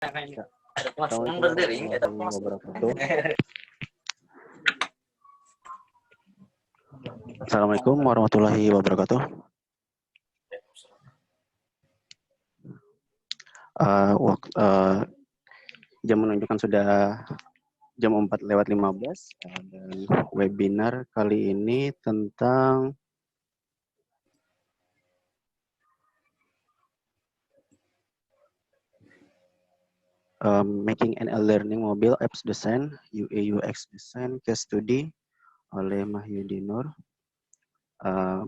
Assalamualaikum warahmatullahi wabarakatuh. Jam menunjukkan sudah jam 4:15 dan webinar kali ini tentang Making an e-learning mobile apps design, UI UX design case study oleh Mahyudi Nur.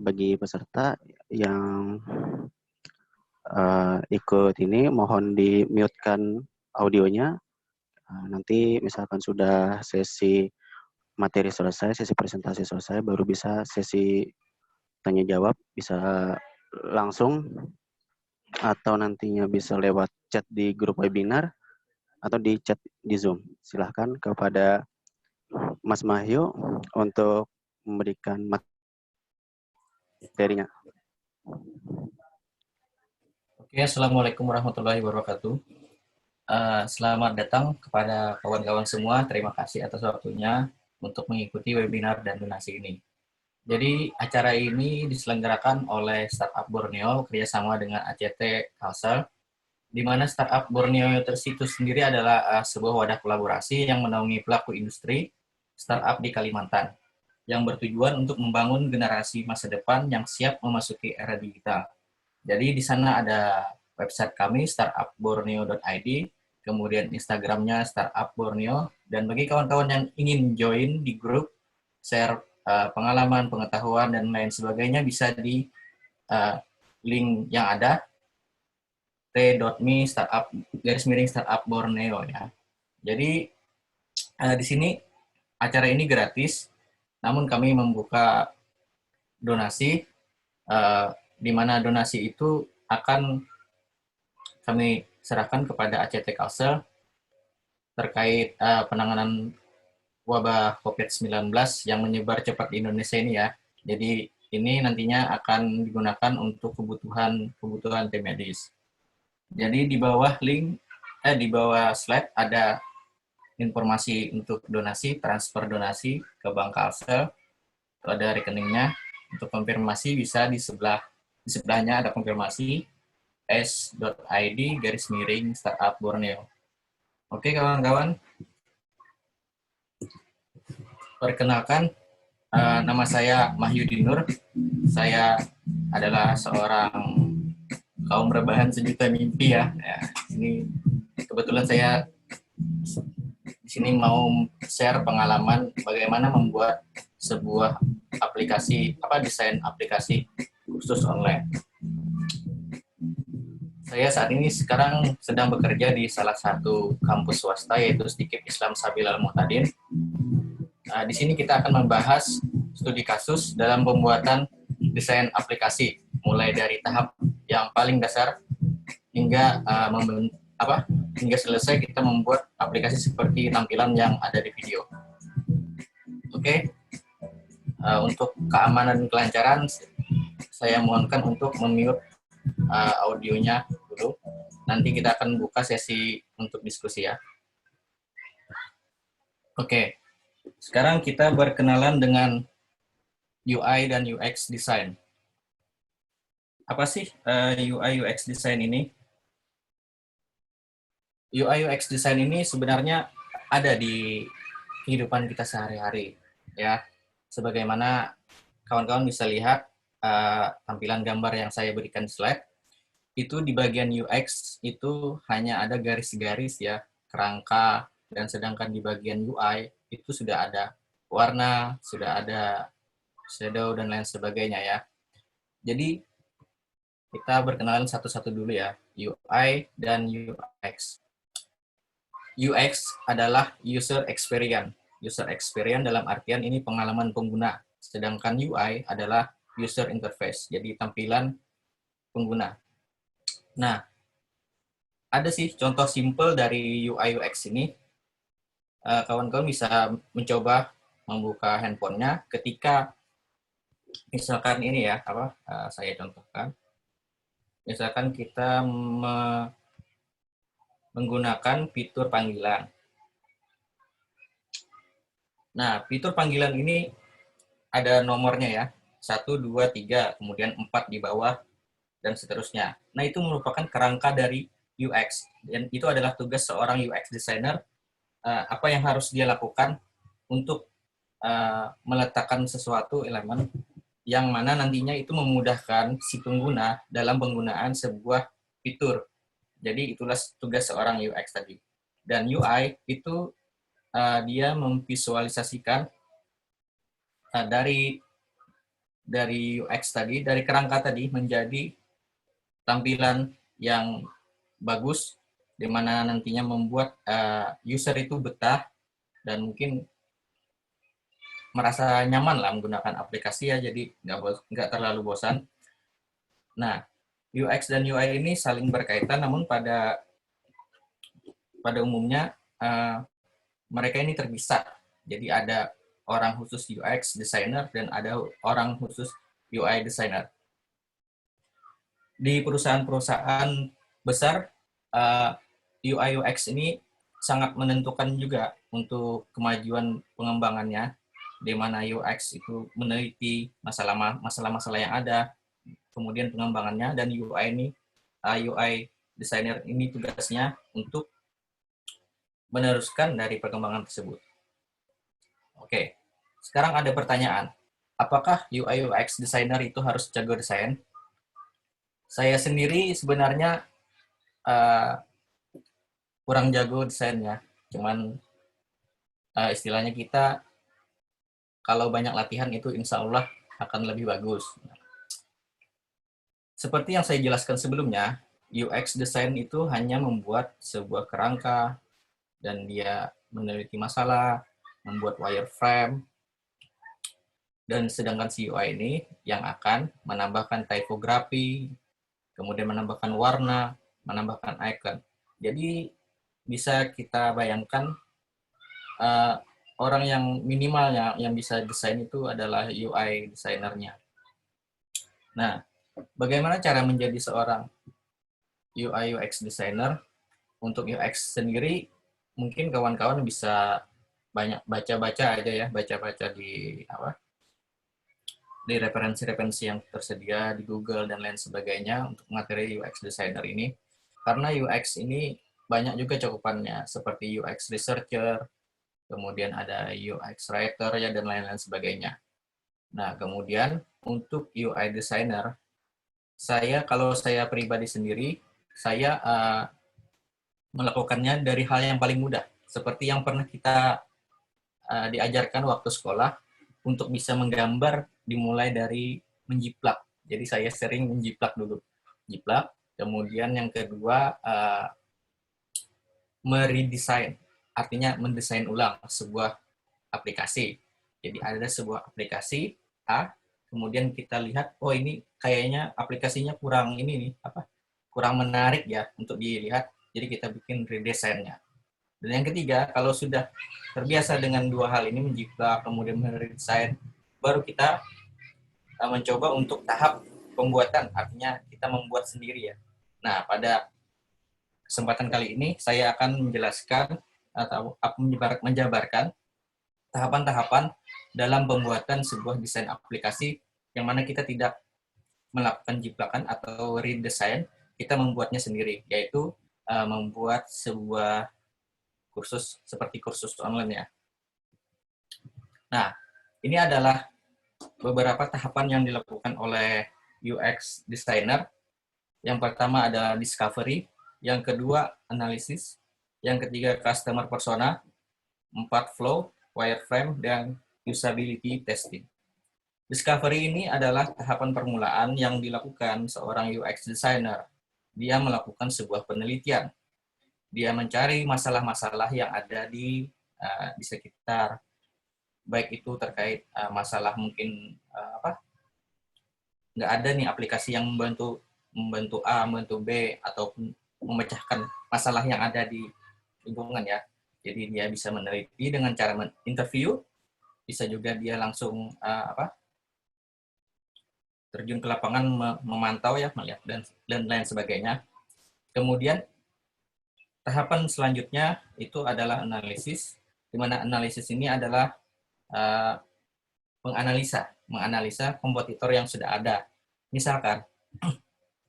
Bagi peserta yang ikut ini mohon di-mute-kan audionya. Nanti misalkan sudah sesi materi selesai, sesi presentasi selesai, baru bisa sesi tanya jawab, bisa langsung atau nantinya bisa lewat chat di grup webinar atau di chat di Zoom. Silahkan kepada Mas Mahyu untuk memberikan materinya. Oke, Assalamualaikum warahmatullahi wabarakatuh. Selamat datang kepada kawan-kawan semua. Terima kasih atas waktunya untuk mengikuti webinar dan donasi ini. Jadi, acara ini diselenggarakan oleh Startup Borneo kerjasama dengan ACT Kalsel, di mana Startup Borneo itu sendiri adalah sebuah wadah kolaborasi yang menaungi pelaku industri startup di Kalimantan, yang bertujuan untuk membangun generasi masa depan yang siap memasuki era digital. Jadi di sana ada website kami, startupborneo.id, kemudian Instagramnya Startup Borneo, dan bagi kawan-kawan yang ingin join di grup, share pengalaman, pengetahuan, dan lain sebagainya bisa di link yang ada, t.me /startup Borneo ya. Jadi di sini acara ini gratis, namun kami membuka donasi, di mana donasi itu akan kami serahkan kepada ACT Kalsel terkait penanganan wabah COVID-19 yang menyebar cepat di Indonesia ini ya. Jadi ini nantinya akan digunakan untuk kebutuhan tim medis. Jadi di bawah di bawah slide ada informasi untuk donasi, transfer donasi ke Bank Kalsel. Itu ada rekeningnya. Untuk konfirmasi bisa di sebelahnya ada konfirmasi s.id/startup Borneo. Oke kawan-kawan. Perkenalkan, nama saya Mahyudi Nur. Saya adalah seorang kaum rebahan sejuta mimpi ya. Ini kebetulan saya di sini mau share pengalaman bagaimana membuat sebuah aplikasi, desain aplikasi kursus online. Saya saat ini sekarang sedang bekerja di salah satu kampus swasta yaitu Stikip Islam Sabil Al-Muhtadin. Di sini kita akan membahas studi kasus dalam pembuatan desain aplikasi, mulai dari tahap yang paling dasar hingga hingga selesai kita membuat aplikasi seperti tampilan yang ada di video. Oke. Untuk keamanan dan kelancaran, saya mohonkan untuk memute audionya dulu. Nanti kita akan buka sesi untuk diskusi ya. Oke. Sekarang kita berkenalan dengan UI dan UX design. Apa sih UI UX design ini? UI UX design ini sebenarnya ada di kehidupan kita sehari-hari ya. Sebagaimana kawan-kawan bisa lihat tampilan gambar yang saya berikan di slide, itu di bagian UX itu hanya ada garis-garis ya, kerangka, dan sedangkan di bagian UI itu sudah ada warna, sudah ada shadow, dan lain sebagainya ya. Jadi kita berkenalan satu-satu dulu ya, UI dan UX. UX adalah user experience. User experience dalam artian ini pengalaman pengguna. Sedangkan UI adalah user interface, jadi tampilan pengguna. Nah, ada sih contoh simple dari UI UX ini. Kawan-kawan bisa mencoba membuka handphonenya ketika misalkan ini ya, saya contohkan. Misalkan kita menggunakan fitur panggilan. Nah, fitur panggilan ini ada nomornya ya. 1, 2, 3, kemudian 4 di bawah, dan seterusnya. Nah, itu merupakan kerangka dari UX. Dan itu adalah tugas seorang UX designer, apa yang harus dia lakukan untuk meletakkan sesuatu elemen yang mana nantinya itu memudahkan si pengguna dalam penggunaan sebuah fitur. Jadi itulah tugas seorang UX tadi. Dan UI itu dia memvisualisasikan dari UX tadi, dari kerangka tadi menjadi tampilan yang bagus, di mana nantinya membuat user itu betah dan mungkin merasa nyaman lah menggunakan aplikasi ya, jadi nggak terlalu bosan. Nah, UX dan UI ini saling berkaitan, namun pada umumnya mereka ini terpisah. Jadi ada orang khusus UX designer dan ada orang khusus UI designer. Di perusahaan-perusahaan besar, UI UX ini sangat menentukan juga untuk kemajuan pengembangannya, di mana UX itu meneliti masalah-masalah yang ada, kemudian pengembangannya, dan UI designer ini tugasnya untuk meneruskan dari perkembangan tersebut. Oke, sekarang ada pertanyaan. Apakah UI UX designer itu harus jago desain? Saya sendiri sebenarnya kurang jago desainnya. Cuman istilahnya kita kalau banyak latihan itu insya Allah akan lebih bagus. Seperti yang saya jelaskan sebelumnya, UX design itu hanya membuat sebuah kerangka dan dia meneliti masalah, membuat wireframe, dan sedangkan si UI ini yang akan menambahkan typography, kemudian menambahkan warna, menambahkan icon. Jadi bisa kita bayangkan orang yang minimalnya yang bisa desain itu adalah UI designernya. Nah, bagaimana cara menjadi seorang UI UX designer? Untuk UX sendiri, mungkin kawan-kawan bisa banyak baca-baca aja ya, baca-baca di referensi-referensi yang tersedia di Google dan lain sebagainya untuk materi UX designer ini. Karena UX ini banyak juga cakupannya, seperti UX researcher, kemudian ada UX writer ya, dan lain-lain sebagainya. Nah, kemudian untuk UI designer, kalau saya pribadi sendiri, saya melakukannya dari hal yang paling mudah, seperti yang pernah kita diajarkan waktu sekolah, untuk bisa menggambar dimulai dari menjiplak. Jadi saya sering menjiplak dulu. Jiplak, kemudian yang kedua meredesain, artinya mendesain ulang sebuah aplikasi. Jadi ada sebuah aplikasi A, kemudian kita lihat, oh ini kayaknya aplikasinya kurang kurang menarik ya untuk dilihat. Jadi kita bikin redesainnya. Dan yang ketiga, kalau sudah terbiasa dengan dua hal ini, menjiplak kemudian meredesain, baru kita mencoba untuk tahap pembuatan, artinya kita membuat sendiri ya. Nah, pada kesempatan kali ini saya akan menjelaskan atau menjabarkan tahapan-tahapan dalam pembuatan sebuah desain aplikasi, yang mana kita tidak melakukan jiplakan atau redesign, kita membuatnya sendiri, yaitu membuat sebuah kursus seperti kursus online ya. Nah, ini adalah beberapa tahapan yang dilakukan oleh UX designer. Yang pertama adalah discovery, yang kedua analisis, yang ketiga customer persona, 4 flow, wireframe, dan usability testing. Discovery ini adalah tahapan permulaan yang dilakukan seorang UX designer. Dia melakukan sebuah penelitian. Dia mencari masalah-masalah yang ada di sekitar, baik itu terkait masalah mungkin nggak ada nih aplikasi yang membantu A, membantu B, ataupun memecahkan masalah yang ada di lingkungan ya. Jadi dia bisa meneliti dengan cara interview, bisa juga dia langsung terjun ke lapangan memantau ya, melihat dan lain sebagainya. Kemudian Tahapan selanjutnya itu adalah analisis, di mana analisis ini adalah uh, menganalisa kompetitor yang sudah ada. Misalkan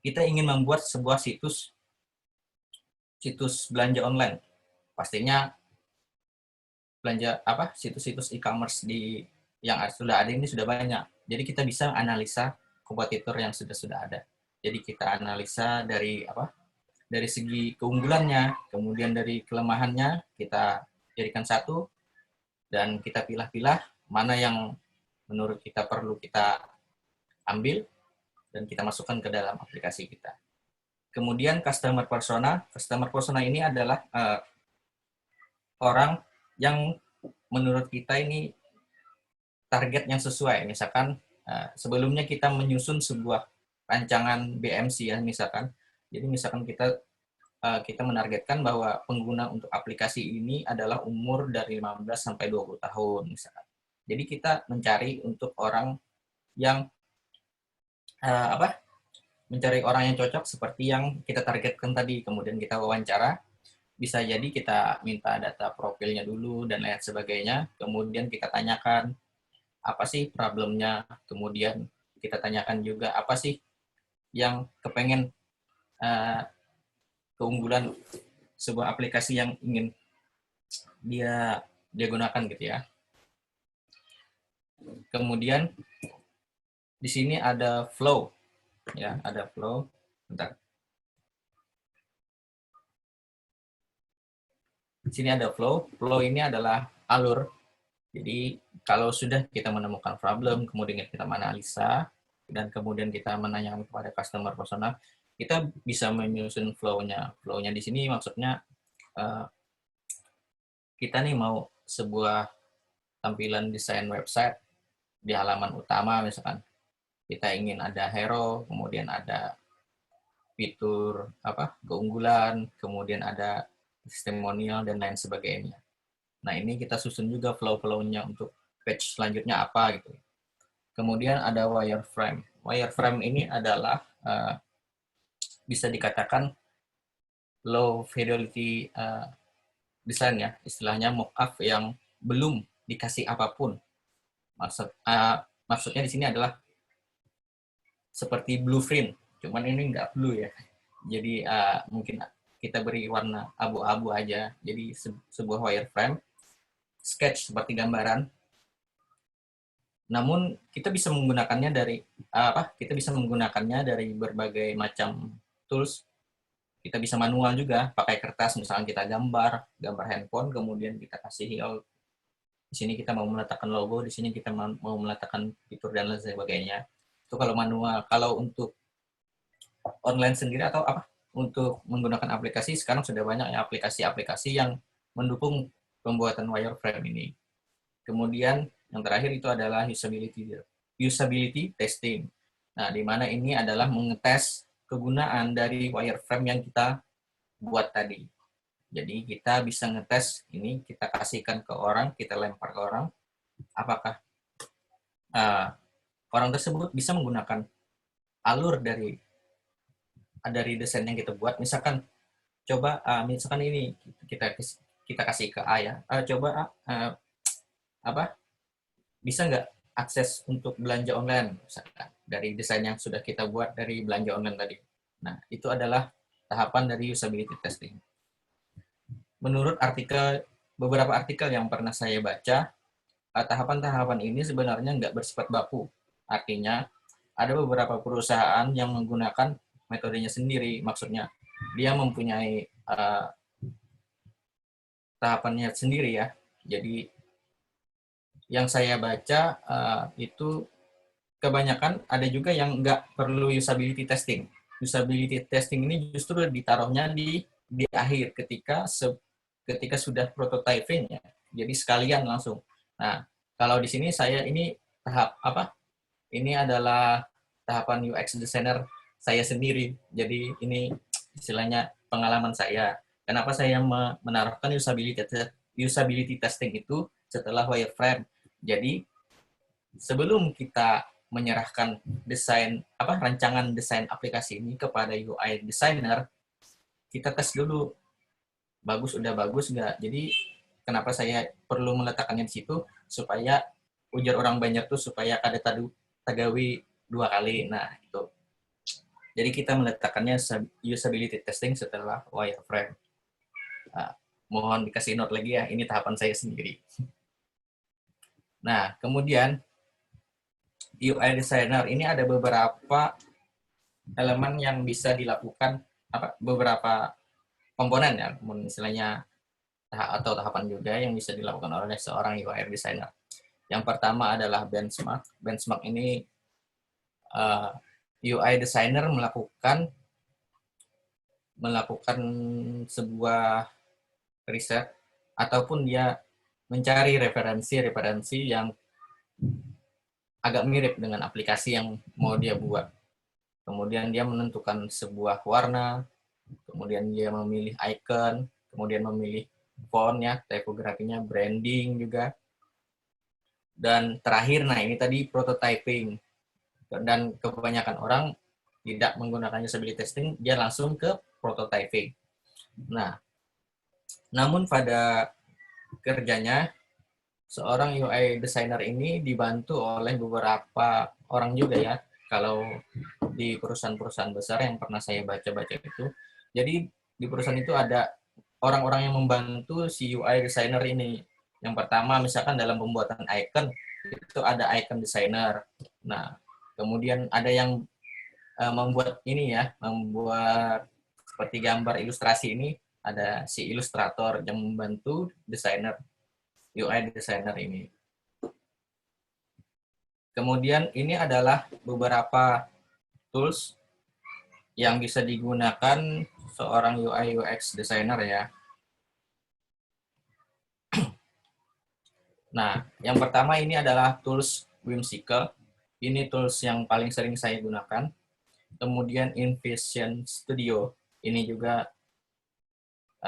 kita ingin membuat sebuah situs belanja online, pastinya belanja situs-situs e-commerce yang sudah ada ini sudah banyak. Jadi kita bisa analisa kompetitor yang sudah ada. Jadi kita analisa dari segi keunggulannya, kemudian dari kelemahannya kita jadikan satu dan kita pilah-pilah mana yang menurut kita perlu kita ambil dan kita masukkan ke dalam aplikasi kita. Kemudian customer persona ini adalah orang yang menurut kita ini target yang sesuai. Misalkan sebelumnya kita menyusun sebuah rancangan BMC ya misalkan. Jadi misalkan kita menargetkan bahwa pengguna untuk aplikasi ini adalah umur dari 15 sampai 20 tahun misalkan. Jadi kita mencari untuk orang yang mencari orang yang cocok seperti yang kita targetkan tadi. Kemudian kita wawancara, bisa jadi kita minta data profilnya dulu dan lain sebagainya. Kemudian kita tanyakan apa sih problemnya. Kemudian kita tanyakan juga apa sih yang kepengen keunggulan sebuah aplikasi yang ingin dia gunakan gitu ya. Kemudian di sini ada flow ya, ada flow. Bentar. Di sini ada flow. Flow ini adalah alur. Jadi kalau sudah kita menemukan problem, kemudian kita menganalisa dan kemudian kita menanyakan kepada customer persona, kita bisa menyusun flow-nya. Flow-nya di sini maksudnya kita nih mau sebuah tampilan desain website di halaman utama misalkan. Kita ingin ada hero, kemudian ada fitur keunggulan, kemudian ada testimonial dan lain sebagainya. Nah, ini kita susun juga flow-flow-nya untuk page selanjutnya apa gitu. Kemudian ada wireframe. Wireframe ini adalah bisa dikatakan low fidelity design ya, istilahnya mockup yang belum dikasih apapun. Maksudnya di sini adalah seperti blueprint, cuman ini nggak blue ya. Jadi mungkin kita beri warna abu-abu aja. Jadi sebuah wireframe, sketch seperti gambaran. Namun kita bisa menggunakannya dari berbagai macam tools. Kita bisa manual juga, pakai kertas, misalnya kita gambar handphone, kemudian kita kasih di sini kita mau meletakkan logo, di sini kita mau meletakkan fitur dan lain sebagainya. Itu kalau manual. Kalau untuk online sendiri atau untuk menggunakan aplikasi, sekarang sudah banyak ya aplikasi-aplikasi yang mendukung pembuatan wireframe ini. Kemudian yang terakhir itu adalah usability testing. Nah, di mana ini adalah mengetes kegunaan dari wireframe yang kita buat tadi. Jadi kita bisa ngetes ini, kita kasihkan ke orang, kita lempar ke orang, apakah orang tersebut bisa menggunakan alur dari desain yang kita buat. Misalkan misalkan ini kita kasih ke A ya, bisa nggak akses untuk belanja online misalkan dari desain yang sudah kita buat dari belanja online tadi. Nah, itu adalah tahapan dari usability testing. Menurut beberapa artikel yang pernah saya baca, tahapan-tahapan ini sebenarnya nggak bersifat baku. Artinya, ada beberapa perusahaan yang menggunakan metodenya sendiri, maksudnya dia mempunyai tahapannya sendiri ya. Jadi yang saya baca itu kebanyakan ada juga yang nggak perlu usability testing. Usability testing ini justru ditaruhnya di akhir ketika sudah prototyping ya. Jadi sekalian langsung. Nah, kalau di sini ini tahap ini adalah tahapan UX designer saya sendiri. Jadi ini istilahnya pengalaman saya. Kenapa saya menaruhkan usability testing itu setelah wireframe? Jadi sebelum kita menyerahkan rancangan desain aplikasi ini kepada UI designer, kita tes dulu bagus udah bagus nggak. Jadi kenapa saya perlu meletakkannya di situ supaya ujar orang banyak tuh supaya ada tagawi 2 kali. Nah, itu. Jadi kita meletakkannya usability testing setelah wireframe. Nah, mohon dikasih note lagi ya, ini tahapan saya sendiri. Nah, kemudian UI designer ini ada beberapa elemen yang bisa dilakukan, beberapa komponen ya, istilahnya atau tahapan juga yang bisa dilakukan oleh seorang UI designer. Yang pertama adalah benchmark. Benchmark ini UI designer melakukan sebuah riset ataupun dia mencari referensi yang agak mirip dengan aplikasi yang mau dia buat. Kemudian dia menentukan sebuah warna, kemudian dia memilih icon, kemudian memilih font ya, tipografinya, branding juga. Dan terakhir, nah ini tadi prototyping. Dan kebanyakan orang tidak menggunakan usability testing, dia langsung ke prototyping. Nah, namun pada kerjanya, seorang UI designer ini dibantu oleh beberapa orang juga ya. Kalau di perusahaan-perusahaan besar yang pernah saya baca-baca itu, jadi di perusahaan itu ada orang-orang yang membantu si UI designer ini. Yang pertama, misalkan dalam pembuatan icon, itu ada icon designer. Nah, kemudian ada yang membuat ini ya, membuat seperti gambar ilustrasi ini, ada si ilustrator yang membantu desainer, UI designer ini. Kemudian ini adalah beberapa tools yang bisa digunakan seorang UI UX designer ya. Nah, yang pertama ini adalah tools Whimsical. Ini tools yang paling sering saya gunakan. Kemudian InVision Studio. Ini juga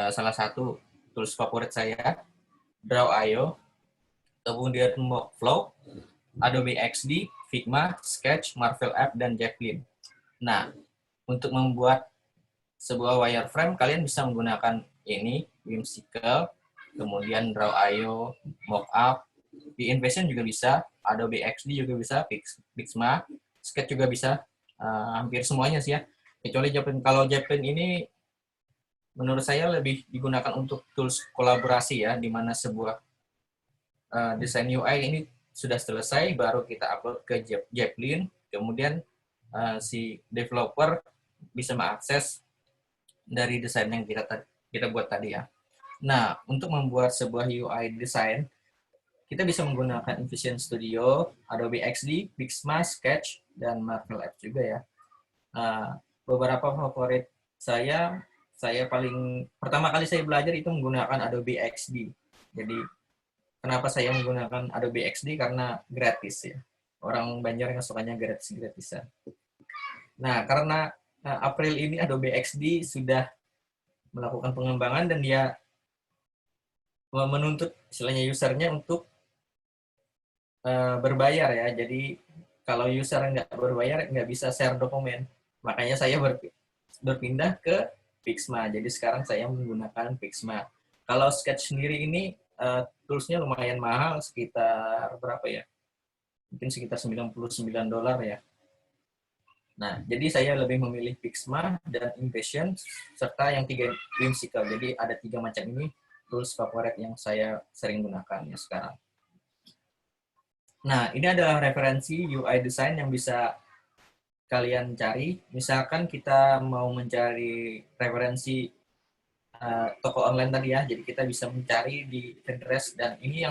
salah satu tools favorit saya. Draw.io. Kemudian Mockflow, Adobe XD, Figma, Sketch, Marvel App, dan Javelin. Nah, untuk membuat sebuah wireframe, kalian bisa menggunakan ini, Whimsical, kemudian Draw.io, Mockup, di InVision juga bisa, Adobe XD juga bisa, Figma, Sketch juga bisa, hampir semuanya sih ya. Kecuali Javelin. Kalau Javelin ini menurut saya lebih digunakan untuk tools kolaborasi ya, di mana sebuah desain UI ini sudah selesai, baru kita upload ke Javelin, kemudian si developer bisa mengakses dari desain yang kita buat tadi ya. Nah, untuk membuat sebuah UI design, kita bisa menggunakan InVision Studio, Adobe XD, Figma, Sketch, dan Marvel Apps juga ya. Beberapa favorit saya pertama kali saya belajar itu menggunakan Adobe XD. Jadi kenapa saya menggunakan Adobe XD? Karena gratis ya. Orang Banjar yang sukanya gratis-gratisan. Nah, karena April ini Adobe XD sudah melakukan pengembangan dan dia menuntut istilahnya usernya untuk berbayar ya. Jadi kalau user nggak berbayar nggak bisa share dokumen. Makanya saya berpindah ke Figma. Jadi sekarang saya menggunakan Figma. Kalau Sketch sendiri ini toolsnya lumayan mahal, sekitar berapa ya? Mungkin sekitar $99 ya. Nah, jadi saya lebih memilih Figma dan InVision serta yang 3 Whimsical. Jadi ada 3 macam ini tools favorit yang saya sering gunakan ya sekarang. Nah, ini adalah referensi UI design yang bisa kalian cari. Misalkan kita mau mencari referensi toko online tadi ya, jadi kita bisa mencari di Pinterest, dan ini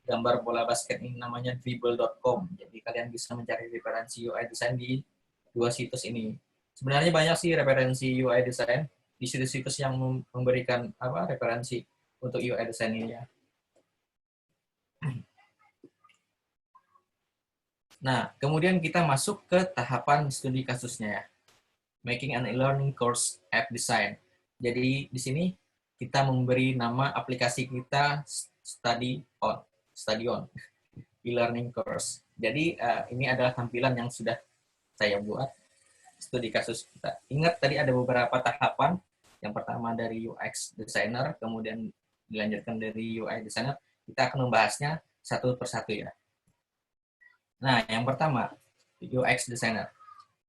gambar bola basket ini namanya dribble.com. Jadi kalian bisa mencari referensi UI design di 2 situs ini. Sebenarnya banyak sih referensi UI design di situs-situs yang memberikan referensi untuk UI design ini ya. Nah, kemudian kita masuk ke tahapan studi kasusnya ya. Making an e-learning course app design. Jadi di sini kita memberi nama aplikasi kita Study on e-learning course. Jadi ini adalah tampilan yang sudah saya buat studi kasus kita. Ingat tadi ada beberapa tahapan. Yang pertama dari UX designer, kemudian dilanjutkan dari UI designer. Kita akan membahasnya satu persatu ya. Nah, yang pertama UX designer.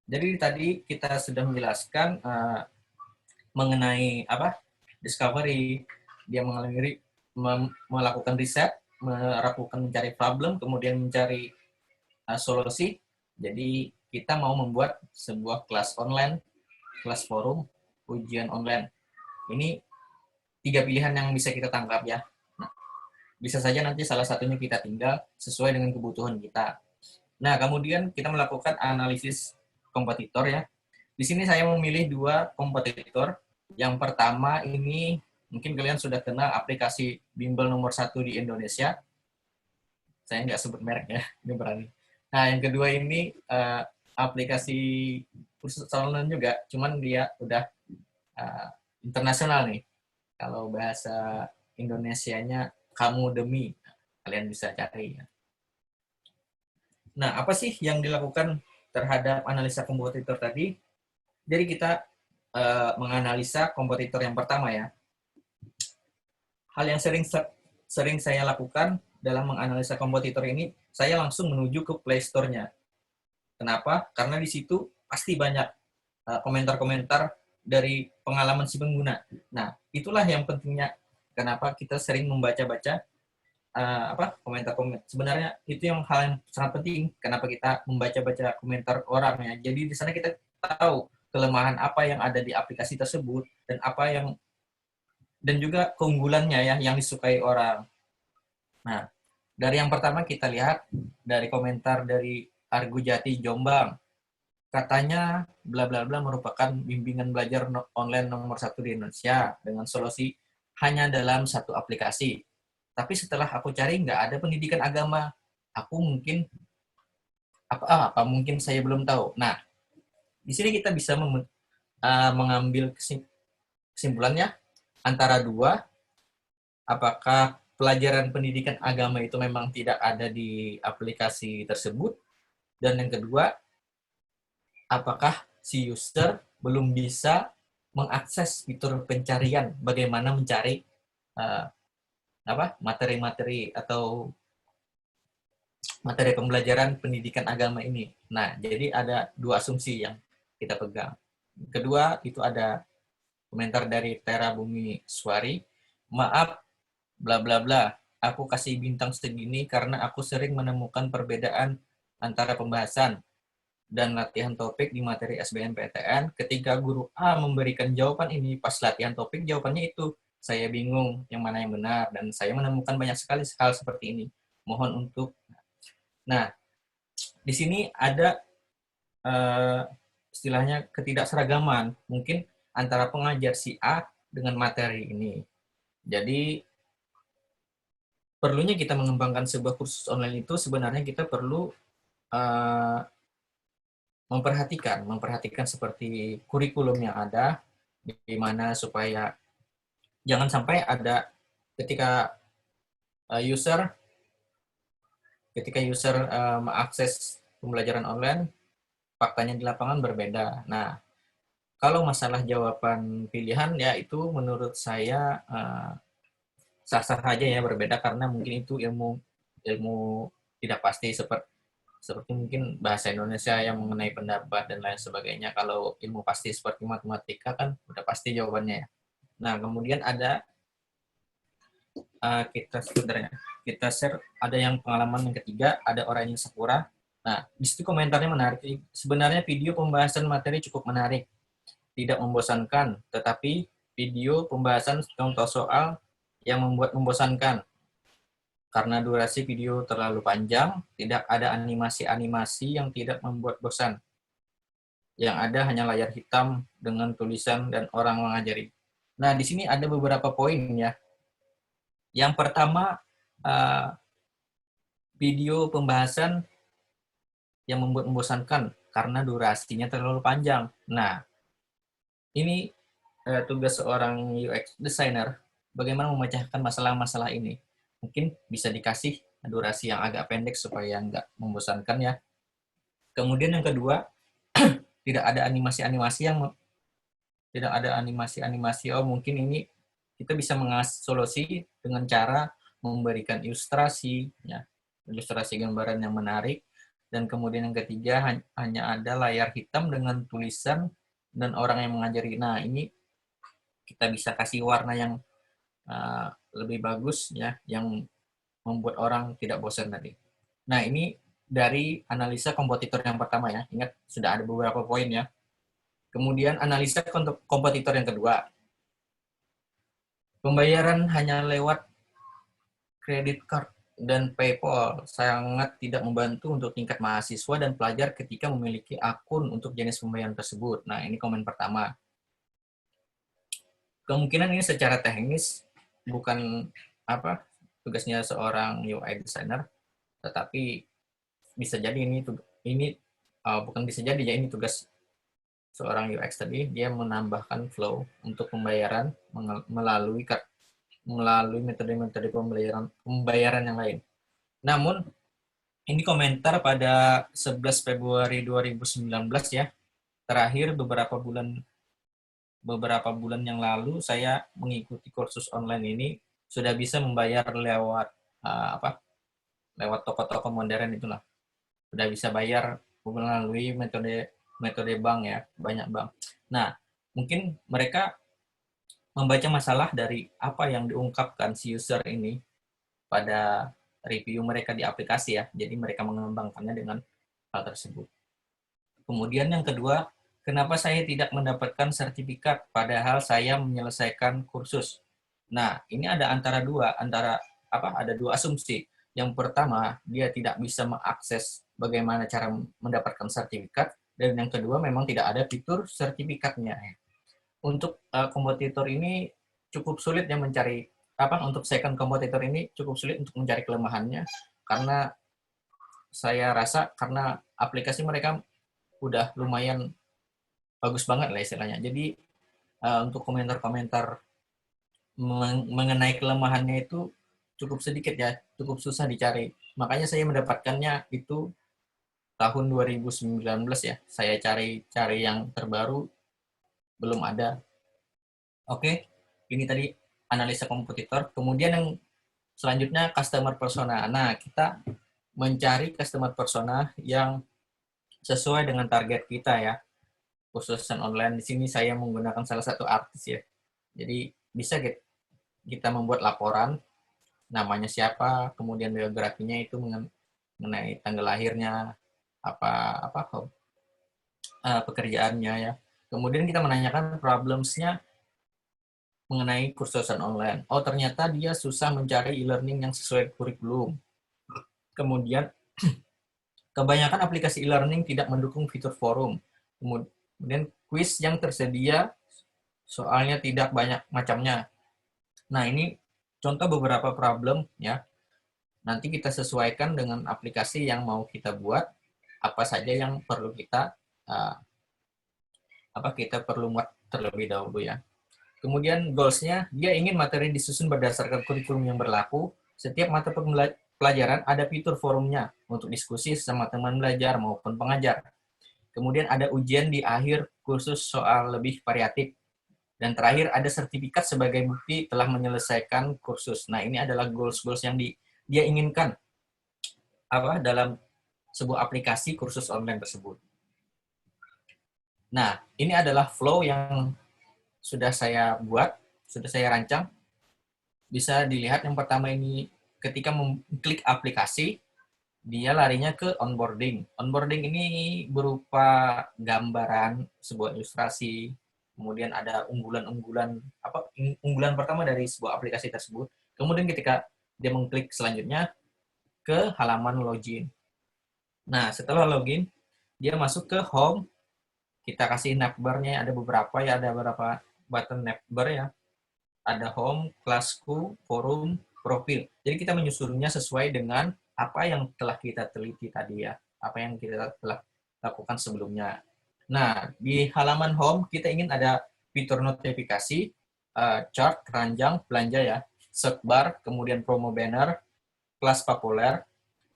Jadi tadi kita sudah menjelaskan mengenai apa discovery, dia mengalami melakukan riset, melakukan mencari problem, kemudian mencari solusi. Jadi kita mau membuat sebuah kelas online, kelas forum, ujian online. Ini 3 pilihan yang bisa kita tangkap ya. Nah, bisa saja nanti salah satunya kita tinggal sesuai dengan kebutuhan kita. Nah, kemudian kita melakukan analisis kompetitor ya. Di sini saya memilih 2 kompetitor. Yang pertama ini mungkin kalian sudah kenal aplikasi bimbel nomor 1 di Indonesia. Saya nggak sebut merek ya, ini berani. Nah, yang kedua ini aplikasi kursus online juga, cuman dia udah internasional nih. Kalau bahasa Indonesianya Kamu Demi, kalian bisa cari. Nah, apa sih yang dilakukan terhadap analisa kompetitor tadi? Jadi kita menganalisa kompetitor yang pertama ya. Hal yang sering saya lakukan dalam menganalisa kompetitor ini, saya langsung menuju ke Play Store-nya. Kenapa? Karena di situ pasti banyak komentar-komentar dari pengalaman si pengguna. Nah, itulah yang pentingnya. Kenapa kita sering membaca-baca komentar-komentar. Sebenarnya itu yang hal yang sangat penting. Kenapa kita membaca-baca komentar orang ya. Jadi di sana kita tahu kelemahan apa yang ada di aplikasi tersebut dan juga keunggulannya ya yang disukai orang. Nah, dari yang pertama kita lihat dari komentar dari Argo Jati Jombang. Katanya bla bla bla merupakan bimbingan belajar online nomor 1 di Indonesia dengan solusi hanya dalam satu aplikasi. Tapi setelah aku cari nggak ada pendidikan agama. Aku mungkin apa mungkin saya belum tahu. Nah, di sini kita bisa mengambil kesimpulannya antara dua, apakah pelajaran pendidikan agama itu memang tidak ada di aplikasi tersebut, dan yang kedua, apakah si user belum bisa mengakses fitur pencarian bagaimana mencari materi-materi atau materi pembelajaran pendidikan agama ini. Nah, jadi ada 2 asumsi yang kita pegang. Kedua, itu ada komentar dari Tera Bumi Suari. Maaf, bla bla bla. Aku kasih bintang segini karena aku sering menemukan perbedaan antara pembahasan dan latihan topik di materi SBMPTN. Ketika guru A memberikan jawaban ini, pas latihan topik jawabannya itu. Saya bingung yang mana yang benar, dan saya menemukan banyak sekali hal seperti ini. Mohon untuk... Nah, di sini ada istilahnya ketidakseragaman, mungkin antara pengajar si A dengan materi ini. Jadi, perlunya kita mengembangkan sebuah kursus online itu sebenarnya kita perlu memperhatikan seperti kurikulum yang ada, di mana supaya jangan sampai ada ketika user mengakses pembelajaran online, faktanya di lapangan berbeda. Nah, kalau masalah jawaban pilihan ya itu menurut saya sah-sah aja ya berbeda, karena mungkin itu ilmu tidak pasti seperti mungkin bahasa Indonesia yang mengenai pendapat dan lain sebagainya. Kalau ilmu pasti seperti matematika kan udah pasti jawabannya ya. Nah, kemudian ada kita share ada yang pengalaman yang ketiga, ada orang yang Sakura. Nah, di situ komentarnya menarik. Sebenarnya video pembahasan materi cukup menarik, tidak membosankan, tetapi video pembahasan contoh soal yang membuat membosankan. Karena durasi video terlalu panjang, tidak ada animasi-animasi yang tidak membuat bosan. Yang ada hanya layar hitam dengan tulisan dan orang mengajari. Nah, di sini ada beberapa poin ya. Yang pertama, video pembahasan yang membuat membosankan karena durasinya terlalu panjang. Nah, ini tugas seorang UX designer, bagaimana memecahkan masalah-masalah ini. Mungkin bisa dikasih durasi yang agak pendek supaya nggak membosankan ya. Kemudian yang kedua, tidak ada animasi-animasi yang tidak ada animasi-animasi. Oh, mungkin ini kita bisa mengasih solusi dengan cara memberikan ilustrasi, ya, ilustrasi gambaran yang menarik. Dan kemudian yang ketiga hanya ada layar hitam dengan tulisan dan orang yang mengajari. Nah, ini kita bisa kasih warna yang lebih bagus, ya, yang membuat orang tidak bosan tadi. Nah, ini dari analisa kompetitor yang pertama, ya. Ingat, sudah ada beberapa poin, ya. Kemudian analisa kompetitor yang kedua. Pembayaran hanya lewat kredit card dan PayPal sangat tidak membantu untuk tingkat mahasiswa dan pelajar ketika memiliki akun untuk jenis pembayaran tersebut. Nah, ini komen pertama. Kemungkinan ini secara teknis bukan tugasnya seorang UI designer, tetapi bisa jadi bukan bisa jadi, ya, ini tugas seorang UX tadi. Dia menambahkan flow untuk pembayaran melalui metode-metode pembayaran yang lain. Namun, ini komentar pada 11 Februari 2019, ya. Terakhir beberapa bulan yang lalu saya mengikuti kursus online ini, sudah bisa membayar lewat lewat toko-toko modern itulah. Sudah bisa bayar melalui metode bank, ya, banyak bank. Nah, mungkin mereka membaca masalah dari apa yang diungkapkan si user ini pada review mereka di aplikasi, ya. Jadi mereka mengembangkannya dengan hal tersebut. Kemudian yang kedua, kenapa saya tidak mendapatkan sertifikat padahal saya menyelesaikan kursus? Nah, ini ada ada dua asumsi. Yang pertama, dia tidak bisa mengakses bagaimana cara mendapatkan sertifikat, dan yang kedua memang tidak ada fitur sertifikatnya. Untuk kompetitor ini cukup sulit ya mencari untuk second kompetitor ini cukup sulit untuk mencari kelemahannya, karena saya rasa karena aplikasi mereka udah lumayan bagus banget lah istilahnya. Jadi untuk komentar-komentar mengenai kelemahannya itu cukup sedikit, ya, cukup susah dicari. Makanya saya mendapatkannya itu tahun 2019, ya. Saya cari yang terbaru, belum ada. Oke, ini tadi analisa kompetitor. Kemudian yang selanjutnya customer persona. Nah, kita mencari customer persona yang sesuai dengan target kita, ya. Khususan online di sini saya menggunakan salah satu artis, ya. Jadi bisa kita membuat laporan, namanya siapa, kemudian biografinya itu mengenai tanggal lahirnya, pekerjaannya, ya. Kemudian kita menanyakan problems-nya mengenai kursusan online. Oh, ternyata dia susah mencari e-learning yang sesuai kurikulum. Kemudian kebanyakan aplikasi e-learning tidak mendukung fitur forum. Kemudian kuis yang tersedia soalnya tidak banyak macamnya. Nah, ini contoh beberapa problem, ya. Nanti kita sesuaikan dengan aplikasi yang mau kita buat, apa saja yang perlu kita buat terlebih dahulu, ya. Kemudian goals-nya, dia ingin materi disusun berdasarkan kurikulum yang berlaku. Setiap mata pelajaran ada fitur forumnya untuk diskusi sama teman belajar maupun pengajar. Kemudian ada ujian di akhir kursus soal lebih variatif. Dan terakhir ada sertifikat sebagai bukti telah menyelesaikan kursus. Nah, ini adalah goals-goals yang dia inginkan dalam sebuah aplikasi kursus online tersebut. Nah, ini adalah flow yang sudah saya buat, sudah saya rancang. Bisa dilihat yang pertama ini ketika mengklik aplikasi, dia larinya ke onboarding. Onboarding ini berupa gambaran, sebuah ilustrasi, kemudian ada unggulan pertama dari sebuah aplikasi tersebut. Kemudian ketika dia mengklik selanjutnya ke halaman login. Nah, setelah login, dia masuk ke home. Kita kasih navbar-nya, ada beberapa button navbar, ya. Ada home, kelasku, forum, profil. Jadi kita menyusunnya sesuai dengan apa yang telah kita teliti tadi, ya. Apa yang kita telah lakukan sebelumnya. Nah, di halaman home kita ingin ada fitur notifikasi, chart, keranjang, belanja, ya, search bar, kemudian promo banner, kelas populer,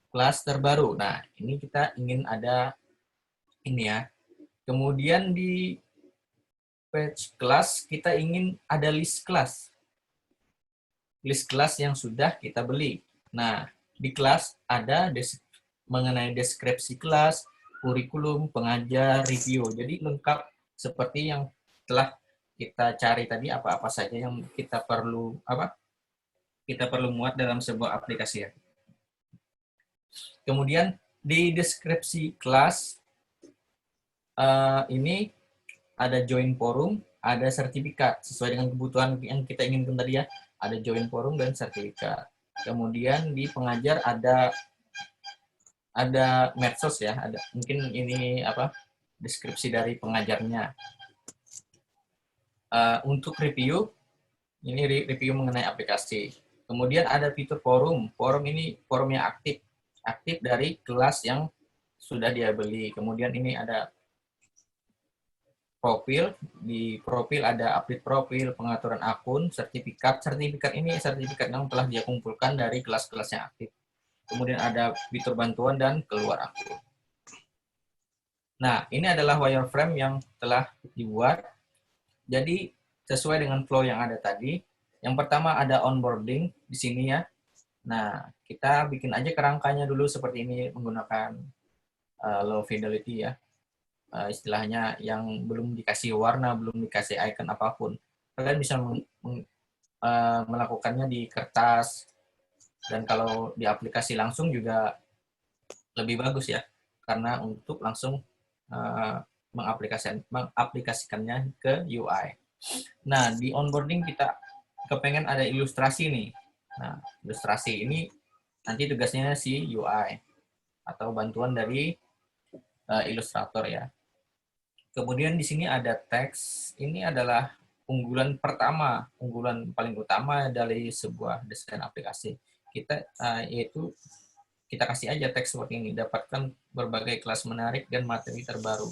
kelas terbaru. Nah, ini kita ingin ada ini, ya. Kemudian di page kelas, kita ingin ada list kelas. List kelas yang sudah kita beli. Nah, di kelas ada mengenai deskripsi kelas, kurikulum, pengajar, review. Jadi lengkap seperti yang telah kita cari tadi, apa-apa saja yang kita perlu muat dalam sebuah aplikasi. Kemudian di deskripsi kelas ini ada join forum, ada sertifikat sesuai dengan kebutuhan yang kita inginkan tadi ya. Ada join forum dan sertifikat. Kemudian di pengajar ada medsos ya, ada mungkin ini deskripsi dari pengajarnya. Untuk review, ini review mengenai aplikasi. Kemudian ada fitur forum. Forum ini forum yang aktif dari kelas yang sudah dia beli. Kemudian ini ada profil. Di profil ada update profil, pengaturan akun, sertifikat. Sertifikat ini sertifikat yang telah dia kumpulkan dari kelas-kelas yang aktif. Kemudian ada fitur bantuan dan keluar akun. Nah, ini adalah wireframe yang telah dibuat. Jadi, sesuai dengan flow yang ada tadi. Yang pertama ada onboarding di sini ya. Nah, kita bikin aja kerangkanya dulu seperti ini menggunakan low fidelity ya. Istilahnya yang belum dikasih warna, belum dikasih icon apapun. Kalian bisa melakukannya di kertas, dan kalau di aplikasi langsung juga lebih bagus ya, karena untuk langsung mengaplikasikannya ke UI. Nah, di onboarding kita kepengen ada ilustrasi nih. Nah, ilustrasi ini nanti tugasnya si UI atau bantuan dari ilustrator ya. Kemudian di sini ada teks. Ini adalah unggulan pertama, unggulan paling utama dari sebuah desain aplikasi. Yaitu kita kasih aja teks seperti ini, dapatkan berbagai kelas menarik dan materi terbaru.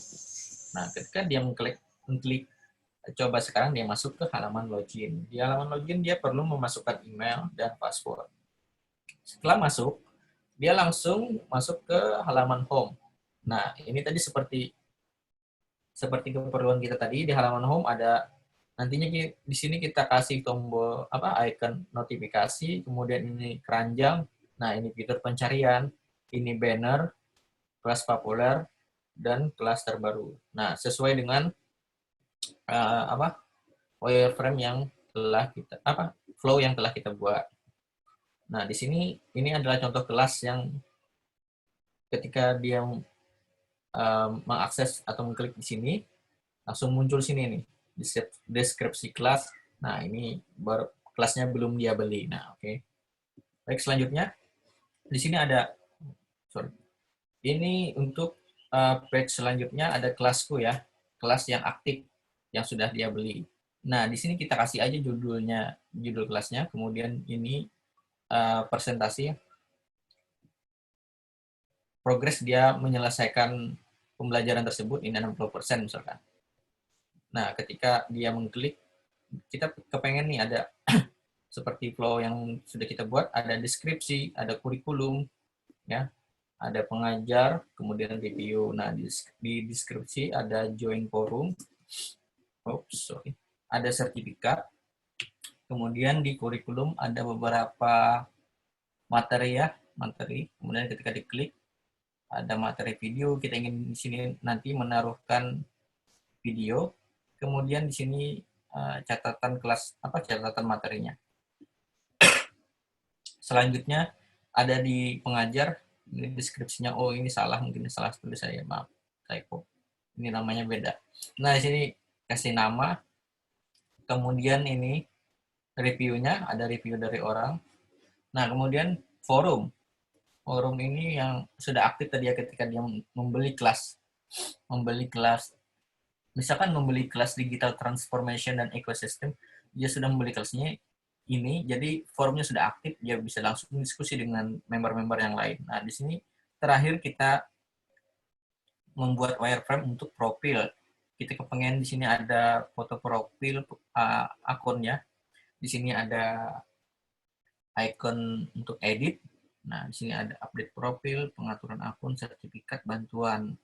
Nah, ketika dia mengklik, coba sekarang dia masuk ke halaman login. Di halaman login dia perlu memasukkan email dan password. Setelah masuk, dia langsung masuk ke halaman home. Nah, ini tadi seperti keperluan kita tadi, di halaman home ada nantinya di sini kita kasih tombol icon notifikasi, kemudian ini keranjang. Nah, ini fitur pencarian, ini banner, kelas populer, dan kelas terbaru. Nah, sesuai dengan wireframe yang telah kita flow yang telah kita buat. Nah, di sini ini adalah contoh kelas yang ketika dia mengakses atau mengklik di sini langsung muncul sini nih deskripsi kelas. Nah, ini baru kelasnya belum dia beli. Nah, oke. Baik, selanjutnya di sini ada ini untuk page selanjutnya ada kelasku ya, kelas yang aktif yang sudah dia beli. Nah, di sini kita kasih aja judul kelasnya, kemudian ini presentasi progres dia menyelesaikan pembelajaran tersebut, ini 60% misalkan. Nah, ketika dia mengklik, kita kepengen nih ada seperti flow yang sudah kita buat, ada deskripsi, ada kurikulum, ya, ada pengajar, kemudian review. Nah, di deskripsi ada join forum, ada sertifikat, kemudian di kurikulum ada beberapa materi ya, kemudian ketika diklik, ada materi video, kita ingin di sini nanti menaruhkan video, kemudian di sini catatan kelas, catatan materinya. Selanjutnya ada di pengajar, ini deskripsinya, oh ini salah, mungkin salah tulis saya, maaf, typo. Ini namanya beda. Nah, di sini kasih nama, kemudian ini reviewnya, ada review dari orang. Nah, kemudian forum. Forum ini yang sudah aktif tadi ya ketika dia membeli kelas. Misalkan membeli kelas digital transformation dan ecosystem, dia sudah membeli kelasnya ini, jadi forumnya sudah aktif, dia bisa langsung diskusi dengan member-member yang lain. Nah, di sini terakhir kita membuat wireframe untuk profil. Kita kepengen di sini ada foto profil akunnya. Di sini ada icon untuk edit. Nah, di sini ada update profil, pengaturan akun, sertifikat, bantuan.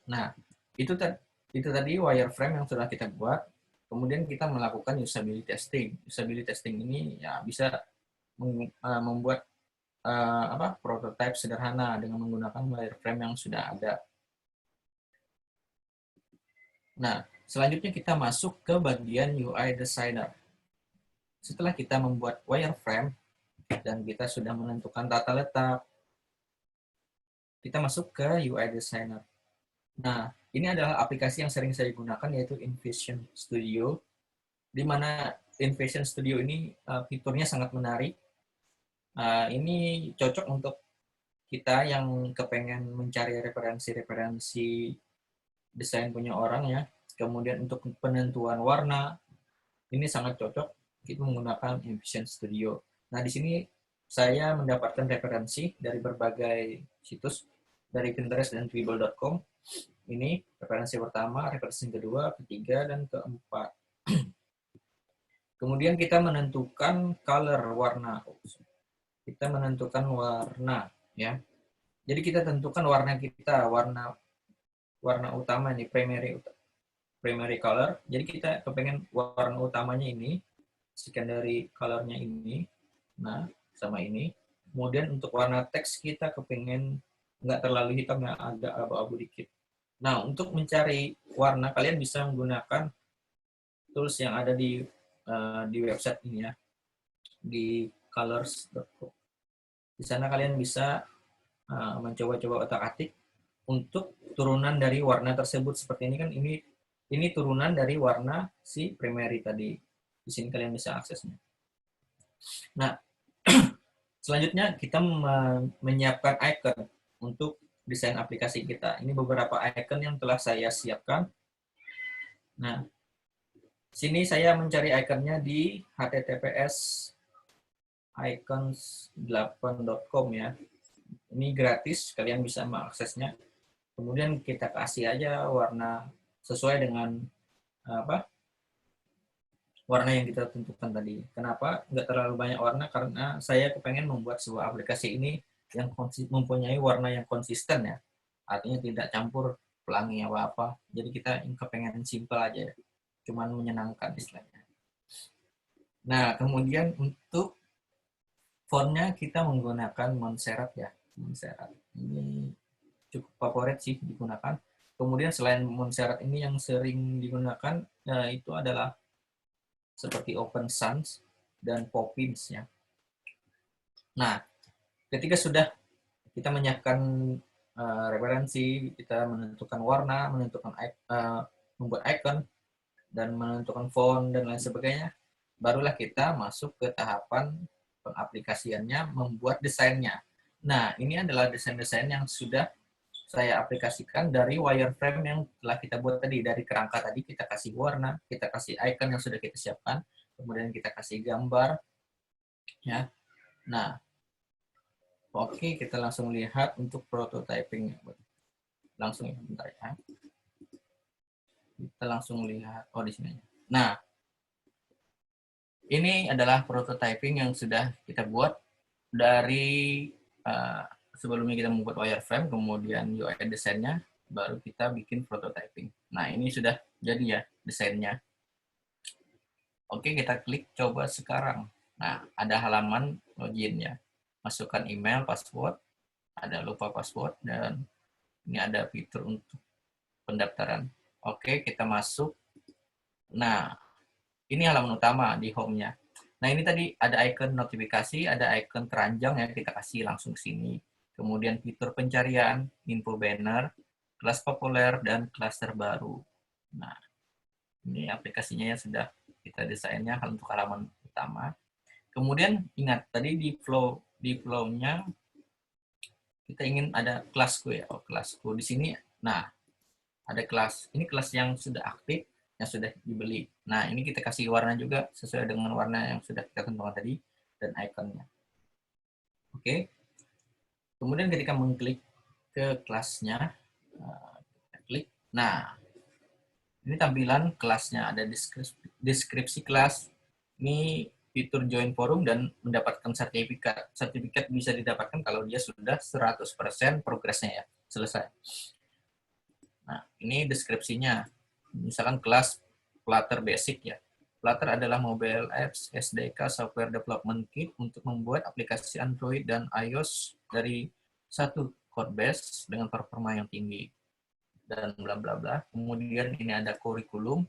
Nah, itu Itu tadi wireframe yang sudah kita buat. Kemudian kita melakukan usability testing. Usability testing ini ya bisa membuat prototipe sederhana dengan menggunakan wireframe yang sudah ada. Nah, selanjutnya kita masuk ke bagian UI designer. Setelah kita membuat wireframe dan kita sudah menentukan tata letak, kita masuk ke UI designer. Nah, ini adalah aplikasi yang sering saya gunakan, yaitu InVision Studio, di mana InVision Studio ini fiturnya sangat menarik. Ini cocok untuk kita yang kepengen mencari referensi-referensi desain punya orang ya. Kemudian untuk penentuan warna, ini sangat cocok kita menggunakan InVision Studio. Nah, di sini saya mendapatkan referensi dari berbagai situs, dari Pinterest dan Dribbble.com. Ini referensi pertama, referensi kedua, ketiga, dan keempat. Kemudian kita menentukan color, warna. Kita menentukan warna, ya. Jadi kita tentukan warna kita, warna utama ini, primary color. Jadi kita kepengen warna utamanya ini, secondary colornya ini, nah sama ini. Kemudian untuk warna teks kita kepengen nggak terlalu hitam, ya, agak abu-abu dikit. Nah, untuk mencari warna, kalian bisa menggunakan tools yang ada di website ini ya, di colors.co. Di sana kalian bisa mencoba-coba otak-atik untuk turunan dari warna tersebut. Seperti ini kan, ini turunan dari warna si primary tadi. Di sini kalian bisa aksesnya. Nah, selanjutnya kita menyiapkan icon untuk desain aplikasi kita. Ini beberapa icon yang telah saya siapkan. Nah, sini saya mencari iconnya di https icons8.com ya. Ini gratis, kalian bisa mengaksesnya. Kemudian kita kasih aja warna sesuai dengan warna yang kita tentukan tadi. Kenapa nggak terlalu banyak warna? Karena saya kepengen membuat sebuah aplikasi ini yang mempunyai warna yang konsisten ya. Artinya tidak campur pelangi apa-apa. Jadi kita kepengen simple aja ya. Cuman menyenangkan istilahnya. Nah, kemudian untuk fontnya kita menggunakan Montserrat ya. Montserrat. Ini cukup favorit sih digunakan. Kemudian selain Montserrat ini yang sering digunakan itu adalah seperti Open Sans dan Poppins ya. Nah, ketika sudah kita menyiapkan referensi, kita menentukan warna, membuat icon, dan menentukan font dan lain sebagainya, barulah kita masuk ke tahapan pengaplikasiannya, membuat desainnya. Nah, ini adalah desain-desain yang sudah saya aplikasikan dari wireframe yang telah kita buat tadi. Dari kerangka tadi kita kasih warna, kita kasih icon yang sudah kita siapkan, kemudian kita kasih gambar. Ya. Nah, oke, kita langsung lihat untuk prototyping. Langsung ya, bentar ya. Kita langsung lihat, oh di sini. Nah, ini adalah prototyping yang sudah kita buat dari sebelumnya kita membuat wireframe, kemudian UI desainnya, baru kita bikin prototyping. Nah, ini sudah jadi ya desainnya. Oke, kita klik coba sekarang. Nah, ada halaman login ya. Masukkan email, password, ada lupa password, dan ini ada fitur untuk pendaftaran. Oke, kita masuk. Nah, ini halaman utama di home-nya. Nah, ini tadi ada icon notifikasi, ada icon keranjang yang kita kasih langsung ke sini. Kemudian fitur pencarian, info banner, kelas populer, dan kelas terbaru. Nah, ini aplikasinya yang sudah kita desainnya untuk halaman utama. Kemudian ingat, tadi di flow-nya kita ingin ada kelasku ya. Oh, kelasku di sini. Nah, ada kelas. Ini kelas yang sudah aktif, yang sudah dibeli. Nah, ini kita kasih warna juga sesuai dengan warna yang sudah kita tentukan tadi dan ikonnya. Oke. Kemudian ketika mengklik ke kelasnya, kita klik. Nah, ini tampilan kelasnya, ada deskripsi kelas. Ini fitur join forum dan mendapatkan sertifikat. Sertifikat bisa didapatkan kalau dia sudah 100% progresnya ya, selesai. Nah, ini deskripsinya. misalkan kelas Flutter Basic ya. Flutter adalah mobile apps SDK software development kit untuk membuat aplikasi Android dan iOS dari satu code base dengan performa yang tinggi dan bla bla bla. Kemudian ini ada kurikulum.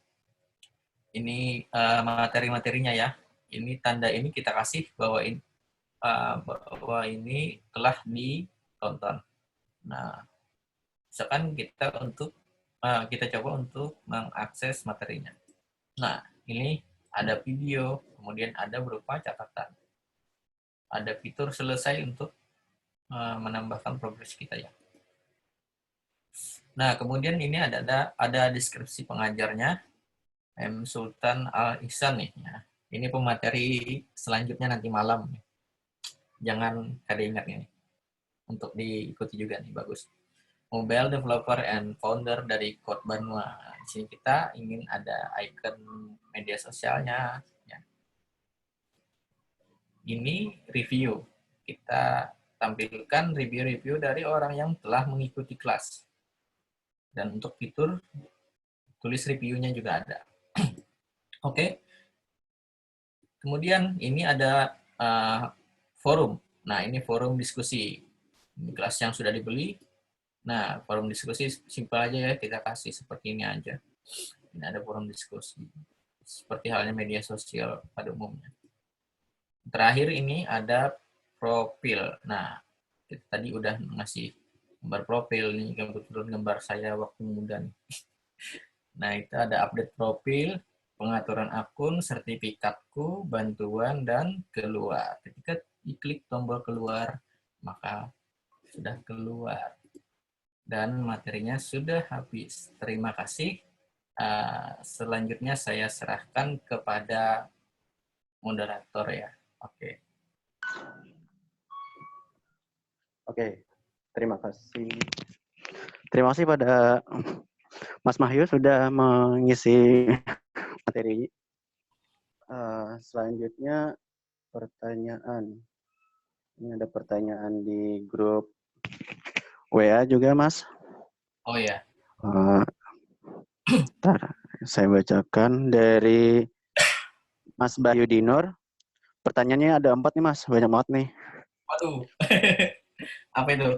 Ini materi-materinya ya. Ini tanda ini kita kasih bahwa ini telah ditonton. Nah, misalkan kita coba untuk mengakses materinya. Nah, ini ada video, kemudian ada berupa catatan. Ada fitur selesai untuk menambahkan progres kita ya. Nah, kemudian ini ada deskripsi pengajarnya, M. Sultan Al-Ihsan nih. Ya. Ini pemateri selanjutnya nanti malam. Jangan kada ingat ini. Untuk diikuti juga nih, bagus. Mobile developer and founder dari Code Banua. Di sini kita ingin ada icon media sosialnya. Ya. Ini review. Kita tampilkan review-review dari orang yang telah mengikuti kelas. Dan untuk fitur, tulis reviewnya juga ada. Oke. Kemudian ini ada forum. Nah, ini forum diskusi. Ini kelas yang sudah dibeli. Nah, forum diskusi simpel aja ya, kita kasih seperti ini aja. Ini ada forum diskusi. Seperti halnya media sosial pada umumnya. Terakhir ini ada profil. Nah, kita tadi udah ngasih gambar profil nih, kebetulan gambar saya waktu muda nih. Nah, itu ada update profil, pengaturan akun, sertifikatku, bantuan, dan keluar. Ketika diklik tombol keluar, maka sudah keluar. Dan materinya sudah habis. Terima kasih. Selanjutnya saya serahkan kepada moderator ya. Oke. Oke, terima kasih. Terima kasih pada Mas Mahyu sudah mengisi materi. Selanjutnya pertanyaan. Ini ada pertanyaan di grup WA juga, Mas. Oh ya. Bentar, saya bacakan dari Mas Bayu Dinur. Pertanyaannya ada 4 nih, Mas. Banyak banget nih. Waduh. Apa itu?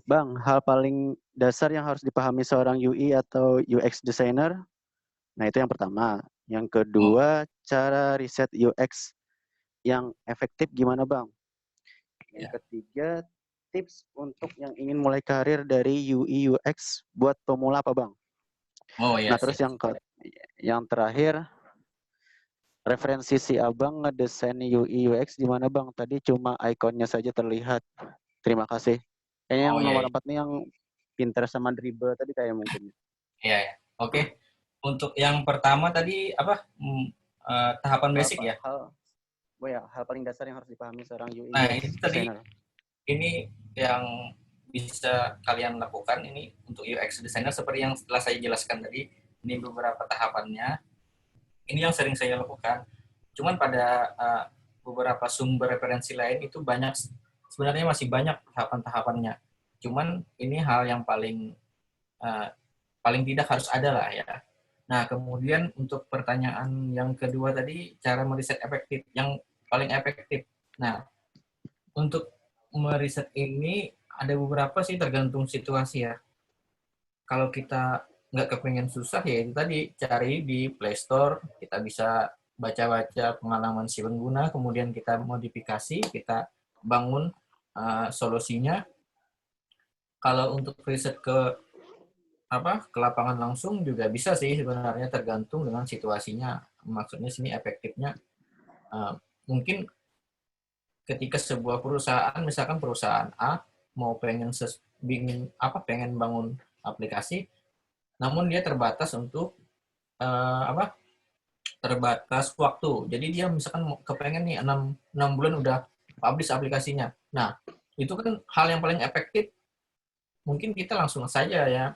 Bang, hal paling dasar yang harus dipahami seorang UI atau UX designer. Nah, itu yang pertama. Yang kedua, cara riset UX yang efektif gimana, Bang? Yang ketiga, tips untuk yang ingin mulai karir dari UI UX buat pemula apa, Bang? Oh ya. Nah, terus yang terakhir, referensi si Abang ngedesain UI UX gimana, Bang? Tadi cuma ikonnya saja terlihat. Terima kasih. Kayaknya yang nomor 4 nih yang pinter sama dribble tadi kayak mungkin. Iya. Oke. Untuk yang pertama tadi apa? Tahapan basic ya? Hal paling dasar yang harus dipahami seorang UI Nah, UX itu tadi designer. ini yang bisa kalian lakukan ini untuk UX designer seperti yang setelah saya jelaskan tadi. Ini beberapa tahapannya. Ini yang sering saya lakukan. Cuman pada beberapa sumber referensi lain itu sebenarnya masih banyak tahapan-tahapannya. Cuman ini hal yang paling tidak harus ada lah ya. Nah, kemudian untuk pertanyaan yang kedua tadi, cara meriset efektif, yang paling efektif. Nah, untuk meriset ini ada beberapa sih tergantung situasi ya. Kalau kita nggak kepengen susah ya itu tadi, cari di Play Store, kita bisa baca-baca pengalaman si pengguna, kemudian kita modifikasi, kita bangun solusinya. Kalau untuk riset ke lapangan langsung juga bisa sih sebenarnya, tergantung dengan situasinya. Maksudnya sini efektifnya mungkin ketika sebuah perusahaan, misalkan perusahaan A mau pengen bangun aplikasi, namun dia terbatas untuk terbatas waktu. Jadi dia misalkan kepengen nih 6 bulan udah publish aplikasinya. Nah, itu kan hal yang paling efektif. Mungkin kita langsung saja ya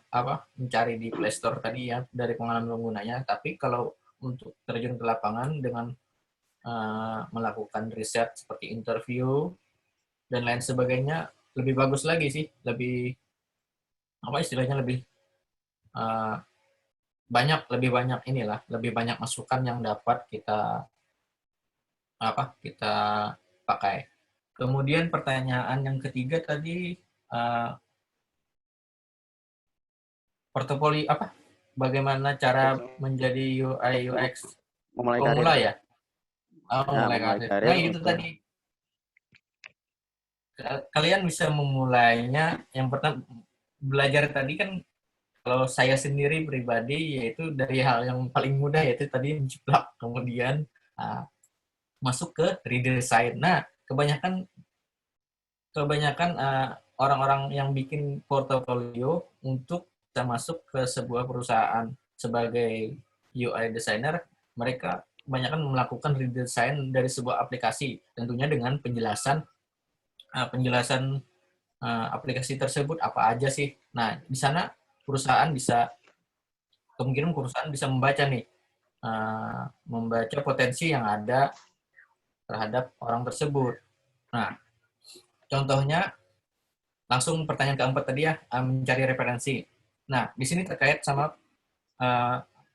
mencari di Play Store tadi ya dari pengalaman penggunanya. Tapi kalau untuk terjun ke lapangan dengan melakukan riset seperti interview dan lain sebagainya, lebih bagus lagi sih, lebih istilahnya lebih lebih banyak masukan yang dapat kita pakai. Kemudian pertanyaan yang ketiga tadi, portofolio bagaimana cara menjadi UI UX Memulai karir. pemula ya? Mulai Memulai karir. karir Nah, itu untuk tadi kalian bisa memulainya. Yang pertama, belajar tadi kan, kalau saya sendiri pribadi yaitu dari hal yang paling mudah, yaitu tadi menjiplak, kemudian masuk ke redesign. Nah, kebanyakan orang-orang yang bikin portofolio untuk bisa masuk ke sebuah perusahaan sebagai UI designer, mereka kebanyakan melakukan redesign dari sebuah aplikasi, tentunya dengan penjelasan aplikasi tersebut apa aja sih. Nah, di sana kemungkinan perusahaan bisa membaca nih, membaca potensi yang ada terhadap orang tersebut. Nah, contohnya, langsung pertanyaan keempat tadi ya, mencari referensi. Nah, di sini terkait sama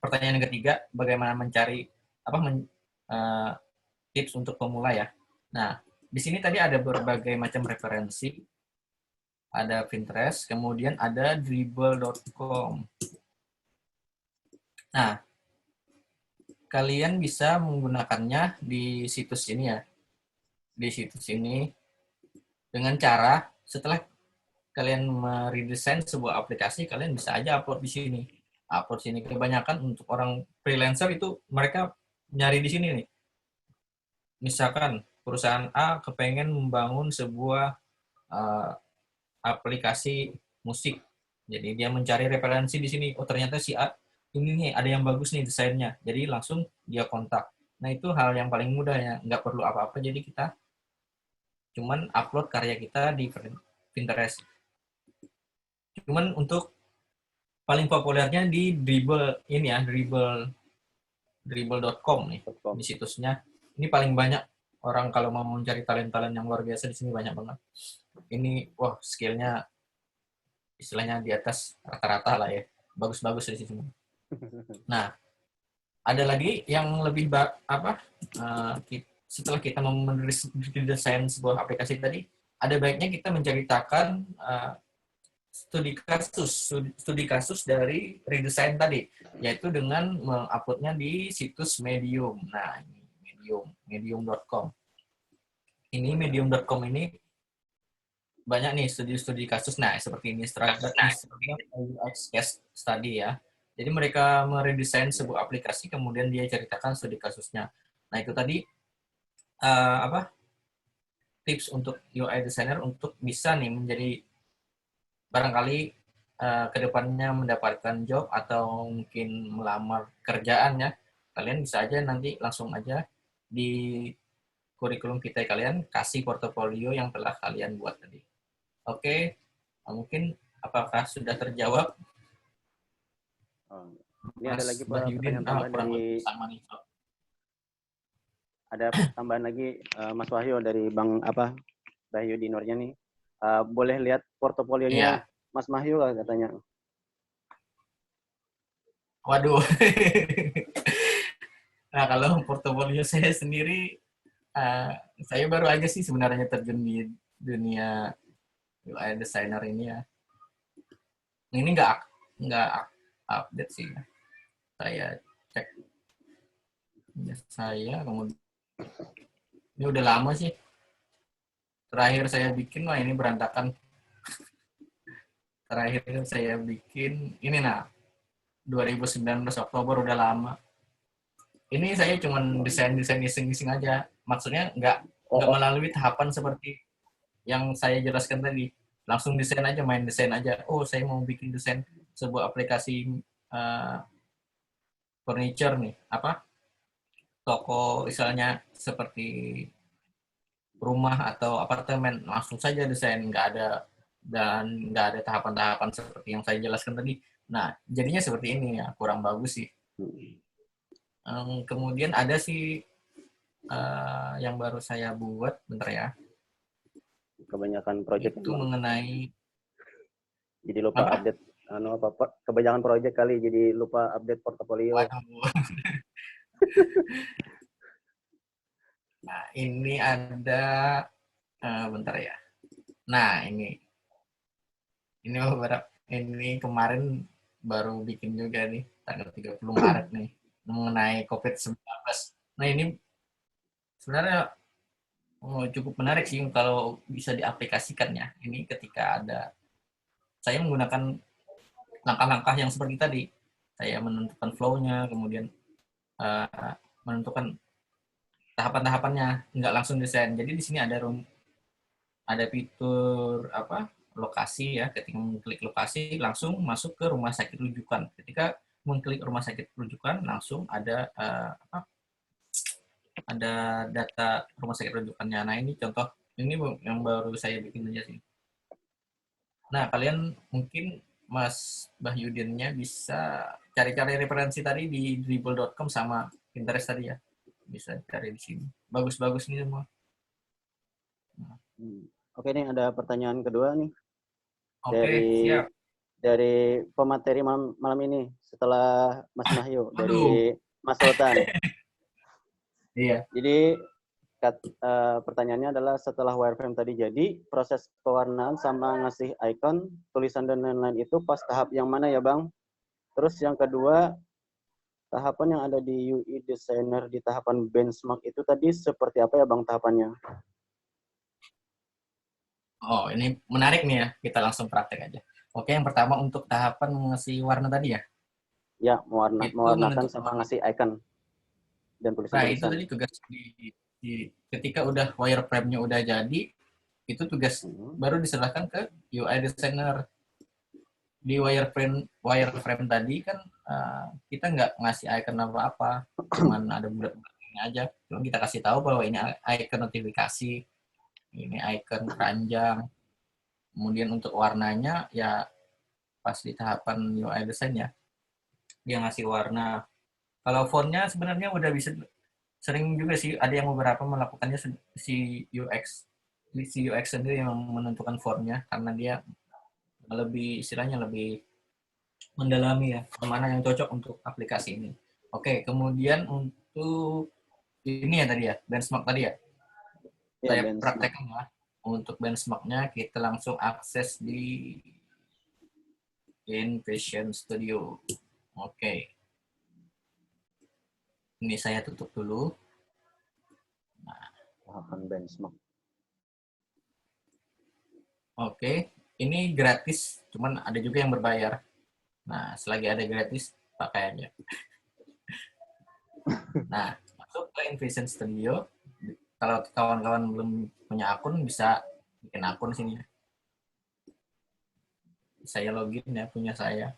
pertanyaan yang ketiga, bagaimana mencari uh, tips untuk pemula ya. Nah, di sini tadi ada berbagai macam referensi, ada Pinterest, kemudian ada dribble.com. Nah, kalian bisa menggunakannya di situs ini ya. Di situs ini dengan cara, setelah kalian meredesain sebuah aplikasi, kalian bisa aja upload di sini. Upload sini. Kebanyakan untuk orang freelancer itu mereka nyari di sini nih. Misalkan perusahaan A kepengen membangun sebuah aplikasi musik. Jadi dia mencari referensi di sini. Oh, ternyata si A ini nih ada yang bagus nih desainnya. Jadi langsung dia kontak. Nah, itu hal yang paling mudah ya. Nggak perlu apa-apa. Jadi kita cuman upload karya kita di Pinterest. Cuman untuk paling populernya di dribble.com nih, di situsnya. Ini paling banyak orang kalau mau mencari talent-talent yang luar biasa, di sini banyak banget. Ini skillnya istilahnya di atas rata-rata lah ya, bagus-bagus di sini. Nah, ada lagi yang lebih setelah kita mendesain sebuah aplikasi tadi, ada baiknya kita menceritakan studi kasus dari redesign tadi, yaitu dengan menguploadnya di situs Medium. Nah, ini medium.com. Ini medium.com ini banyak nih studi-studi kasus. Nah, seperti ini, Instagram UX case study ya. Jadi mereka meredesain sebuah aplikasi, kemudian dia ceritakan studi kasusnya. Nah, itu tadi tips untuk UI designer untuk bisa nih menjadi barangkali kedepannya mendapatkan job atau mungkin melamar kerjaan ya. Kalian bisa aja nanti langsung aja di kurikulum kita kalian kasih portofolio yang telah kalian buat tadi. Oke, mungkin apakah sudah terjawab? Ini ada lagi pertanyaan tambahan dari ada tambahan lagi Mas Wahyu dari Bang Wahyu di Nurnya nih. Boleh lihat portofolionya Mas Wahyu katanya. Waduh. Nah, kalau portofolio saya sendiri, saya baru aja sih sebenarnya terjun di dunia UI designer ini ya. Ini nggak update sih. Saya cek saya, kemudian ini udah lama sih. Terakhir saya bikin, ini berantakan. Terakhir saya bikin ini 2019 Oktober, udah lama. Ini saya cuma desain iseng-iseng aja. Maksudnya nggak melalui tahapan seperti yang saya jelaskan tadi. Langsung main desain aja. Oh, saya mau bikin desain sebuah aplikasi furniture nih. Toko misalnya seperti rumah atau apartemen. Langsung saja desain, nggak ada tahapan-tahapan seperti yang saya jelaskan tadi. Nah, jadinya seperti ini ya, kurang bagus sih. Kemudian ada sih yang baru saya buat, bentar ya. Kebanyakan project itu mengenai jadi lupa update. kebanyakan proyek kali jadi lupa update portofolio. Waduh. Nah, ini ada bentar ya. Nah, ini beberapa ini kemarin baru bikin juga nih tanggal 30 Maret nih mengenai COVID-19. Nah, ini sebenarnya cukup menarik sih kalau bisa diaplikasikan ya. Ini ketika saya menggunakan langkah-langkah yang seperti tadi. Saya menentukan flow-nya, kemudian menentukan tahapan-tahapannya, nggak langsung desain. Jadi di sini ada fitur lokasi ya. Ketika mengklik lokasi langsung masuk ke rumah sakit rujukan. Ketika mengklik rumah sakit rujukan langsung ada data rumah sakit rujukannya. Nah, ini contoh ini yang baru saya bikin aja sih. Nah, kalian mungkin Mas Bahyudinnya bisa cari-cari referensi tadi di dribble.com sama Pinterest tadi ya. Bisa cari di sini. Bagus-bagus nih semua. Oke nih, ada pertanyaan kedua nih. Oke, siap. Dari pemateri malam ini setelah Mas Mahyu, Aduh. dari Mas Sultan. Iya. Jadi pertanyaannya adalah setelah wireframe tadi jadi, proses pewarnaan sama ngasih icon, tulisan dan lain-lain itu pas tahap yang mana ya Bang? Terus yang kedua, tahapan yang ada di UI Designer di tahapan benchmark itu tadi seperti apa ya Bang tahapannya? Oh, ini menarik nih ya. Kita langsung praktek aja. Oke, yang pertama untuk tahapan ngasih warna tadi ya. Ya, Itu mewarnakan sama ngasih icon dan Nah, itu tulisan-tulisan. tadi tugas ketika udah wireframe-nya udah jadi, itu tugas baru diserahkan ke UI designer. Di wireframe tadi kan kita nggak ngasih icon apa-apa, cuman ada bulat-bulatnya aja. Cuma kita kasih tahu bahwa ini icon notifikasi, ini icon keranjang. Kemudian untuk warnanya ya pas di tahapan UI design ya, dia ngasih warna. Kalau fontnya sebenarnya udah bisa sering juga sih ada yang beberapa melakukannya si UX sendiri yang menentukan fontnya karena dia lebih istilahnya lebih mendalami ya mana yang cocok untuk aplikasi ini. Oke, kemudian untuk ini ya tadi ya benchmark tadi ya. Ya, Saya benchmark. praktekkan ya. Untuk benchmarknya kita langsung akses di InVision Studio. Oke. Ini saya tutup dulu. Tahapan benchmark. Oke, ini gratis, cuman ada juga yang berbayar. Nah, selagi ada gratis, pakai aja. Nah, masuk ke InVision Studio. Kalau kawan-kawan belum punya akun, bisa bikin akun sini. Saya login ya, punya saya.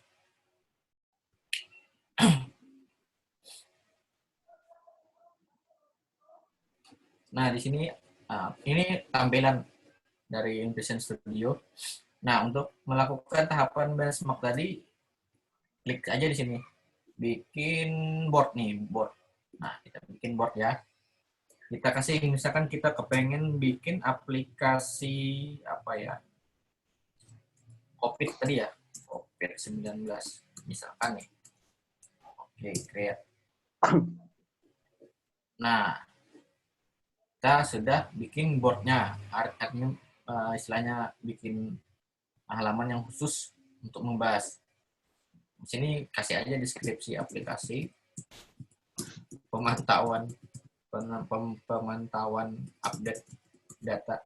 Nah, di sini, ini tampilan dari InVision Studio. Nah, untuk melakukan tahapan benchmark tadi, klik aja di sini. Bikin board nih, board. Nah, kita bikin board ya. Kita kasih, misalkan kita kepengen bikin aplikasi apa ya, COVID tadi ya, COVID-19 misalkan nih. Oke, create. Nah, kita sudah bikin boardnya, artinya istilahnya bikin halaman yang khusus untuk membahas. Di sini kasih aja deskripsi aplikasi, pemantauan update data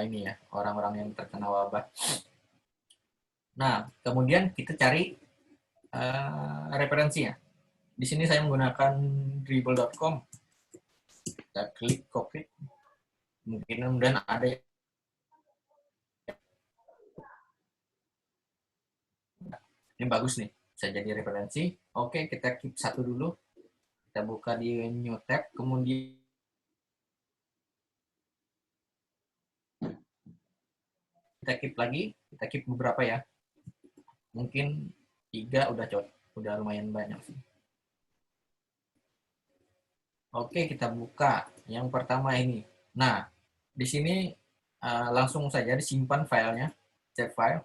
ini ya, orang-orang yang terkena wabah. Nah, kemudian kita cari referensinya. Di sini saya menggunakan dribble.com. Kita klik COVID. Mungkin ada ya. Ini bagus nih, bisa jadi referensi. Oke, kita keep satu dulu. Kita buka di new tab, kemudian kita keep lagi, kita keep beberapa ya. Mungkin 3 udah lumayan banyak sih. Oke, kita buka. Yang pertama ini. Nah, di sini langsung saja disimpan filenya, save file.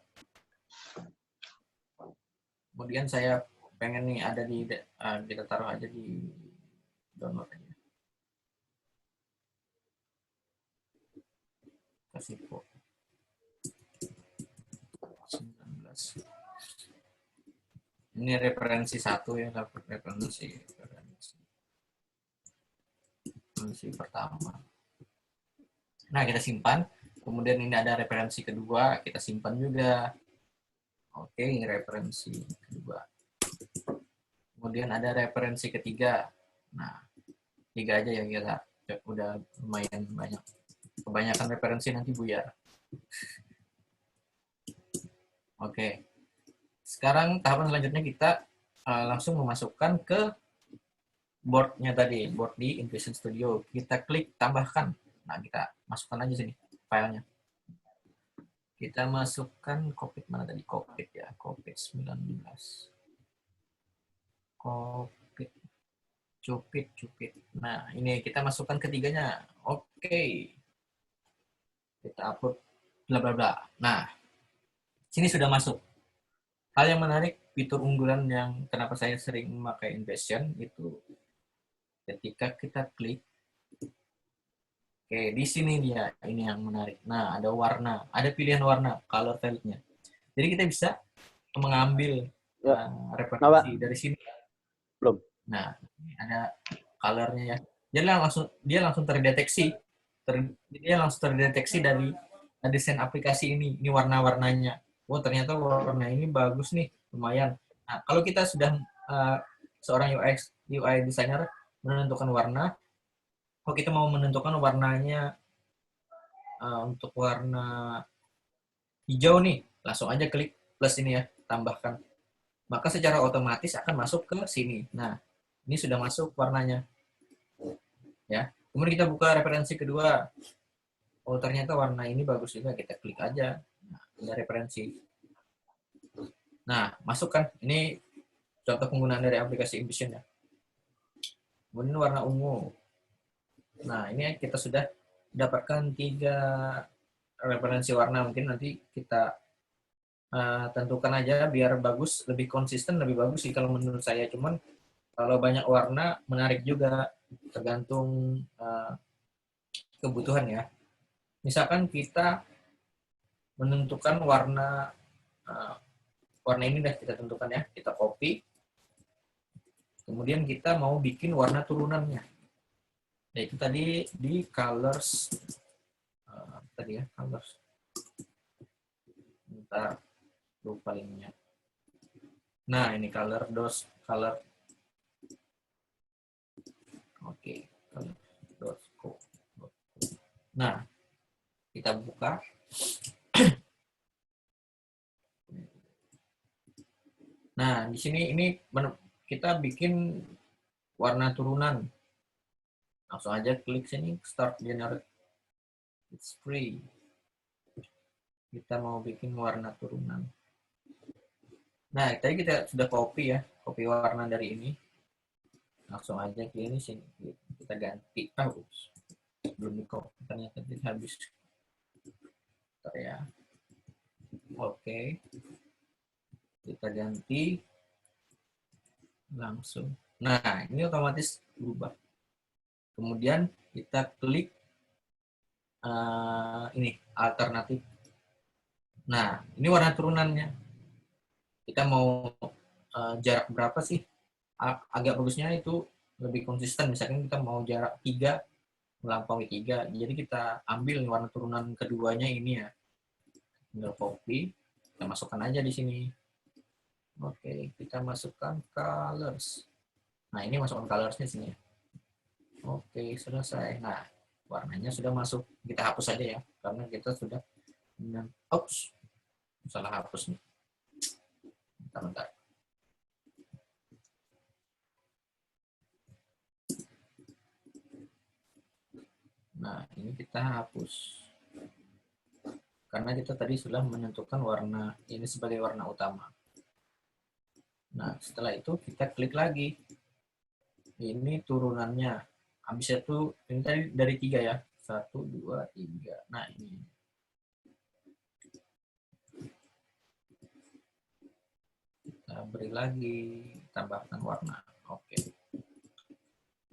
Kemudian saya pengen nih ada di kita taruh aja di download aja. Kasih 19. Ini referensi 1 ya, referensi pertama. Nah, kita simpan. Kemudian ini ada referensi kedua, kita simpan juga. Oke, ini referensi kedua. Kemudian ada referensi ketiga. Nah, 3 aja ya kita. Udah lumayan banyak. Kebanyakan referensi nanti buyar. Oke. Sekarang tahapan selanjutnya kita langsung memasukkan ke board-nya tadi, board di InVision Studio. Kita klik tambahkan. Nah, kita masukkan aja sini filenya. Kita masukkan COVID mana tadi? COVID ya, COVID-19. COVID. Cupid. Nah, ini kita masukkan ketiganya. Oke. Kita upload bla bla bla. Nah, sini sudah masuk. Hal yang menarik, fitur unggulan yang kenapa saya sering memakai InVision itu ketika kita klik. Oke, di sini dia, ini yang menarik. Nah, ada warna, ada pilihan warna, color palette-nya. Jadi kita bisa mengambil referensi dari sini. Belum. Nah, ini ada color-nya ya. Dia langsung terdeteksi. Dia langsung terdeteksi dari desain aplikasi ini. Ini warna-warnanya. Oh, ternyata warna ini bagus nih, lumayan. Nah, kalau kita sudah seorang UI designer menentukan warna, kalau kita mau menentukan warnanya untuk warna hijau nih, langsung aja klik plus ini ya, tambahkan. Maka secara otomatis akan masuk ke sini. Nah, ini sudah masuk warnanya. Ya. Kemudian kita buka referensi kedua. Oh, ternyata warna ini bagus juga, kita klik aja. Nah, ada referensi. Nah, masukkan. Ini contoh penggunaan dari aplikasi InVision ya. Kemudian warna ungu. Nah, ini kita sudah dapatkan 3 referensi warna. Mungkin nanti kita tentukan aja biar bagus, lebih konsisten, lebih bagus sih kalau menurut saya. Cuman kalau banyak warna menarik juga, tergantung kebutuhan ya. Misalkan kita menentukan warna ini dah kita tentukan ya, kita copy. Kemudian kita mau bikin warna turunannya. Yaitu tadi di colors tadi ya, colors. Bentar, lupa ininya. Nah, ini color. Oke, color. Nah, kita buka. Nah, di sini ini kita bikin warna turunan. Langsung aja klik sini, start generate. It's free. Kita mau bikin warna turunan. Nah, tadi kita sudah copy ya, copy warna dari ini. Langsung aja ke ini sini, kita ganti. Belum di copy, ternyata habis. Bentar ya. Oke. Kita ganti langsung. Nah, ini otomatis berubah. Kemudian kita klik ini alternatif. Nah, ini warna turunannya. Kita mau jarak berapa sih? Agak bagusnya itu lebih konsisten. Misalkan kita mau jarak 3 melampaui 3. Jadi kita ambil warna turunan keduanya ini ya. Tinggal copy, kita masukkan aja di sini. Oke, kita masukkan colors. Nah, ini masukkan colorsnya sini. Oke, selesai. Nah, warnanya sudah masuk. Kita hapus aja ya, karena kita sudah salah hapus nih. Bentar. Nah, ini kita hapus. Karena kita tadi sudah menentukan warna ini sebagai warna utama. Nah, setelah itu kita klik lagi. Ini turunannya. Habis itu, ini tadi dari 3 ya. 1, 2, 3. Nah, ini. Kita beri lagi, tambahkan warna. Oke.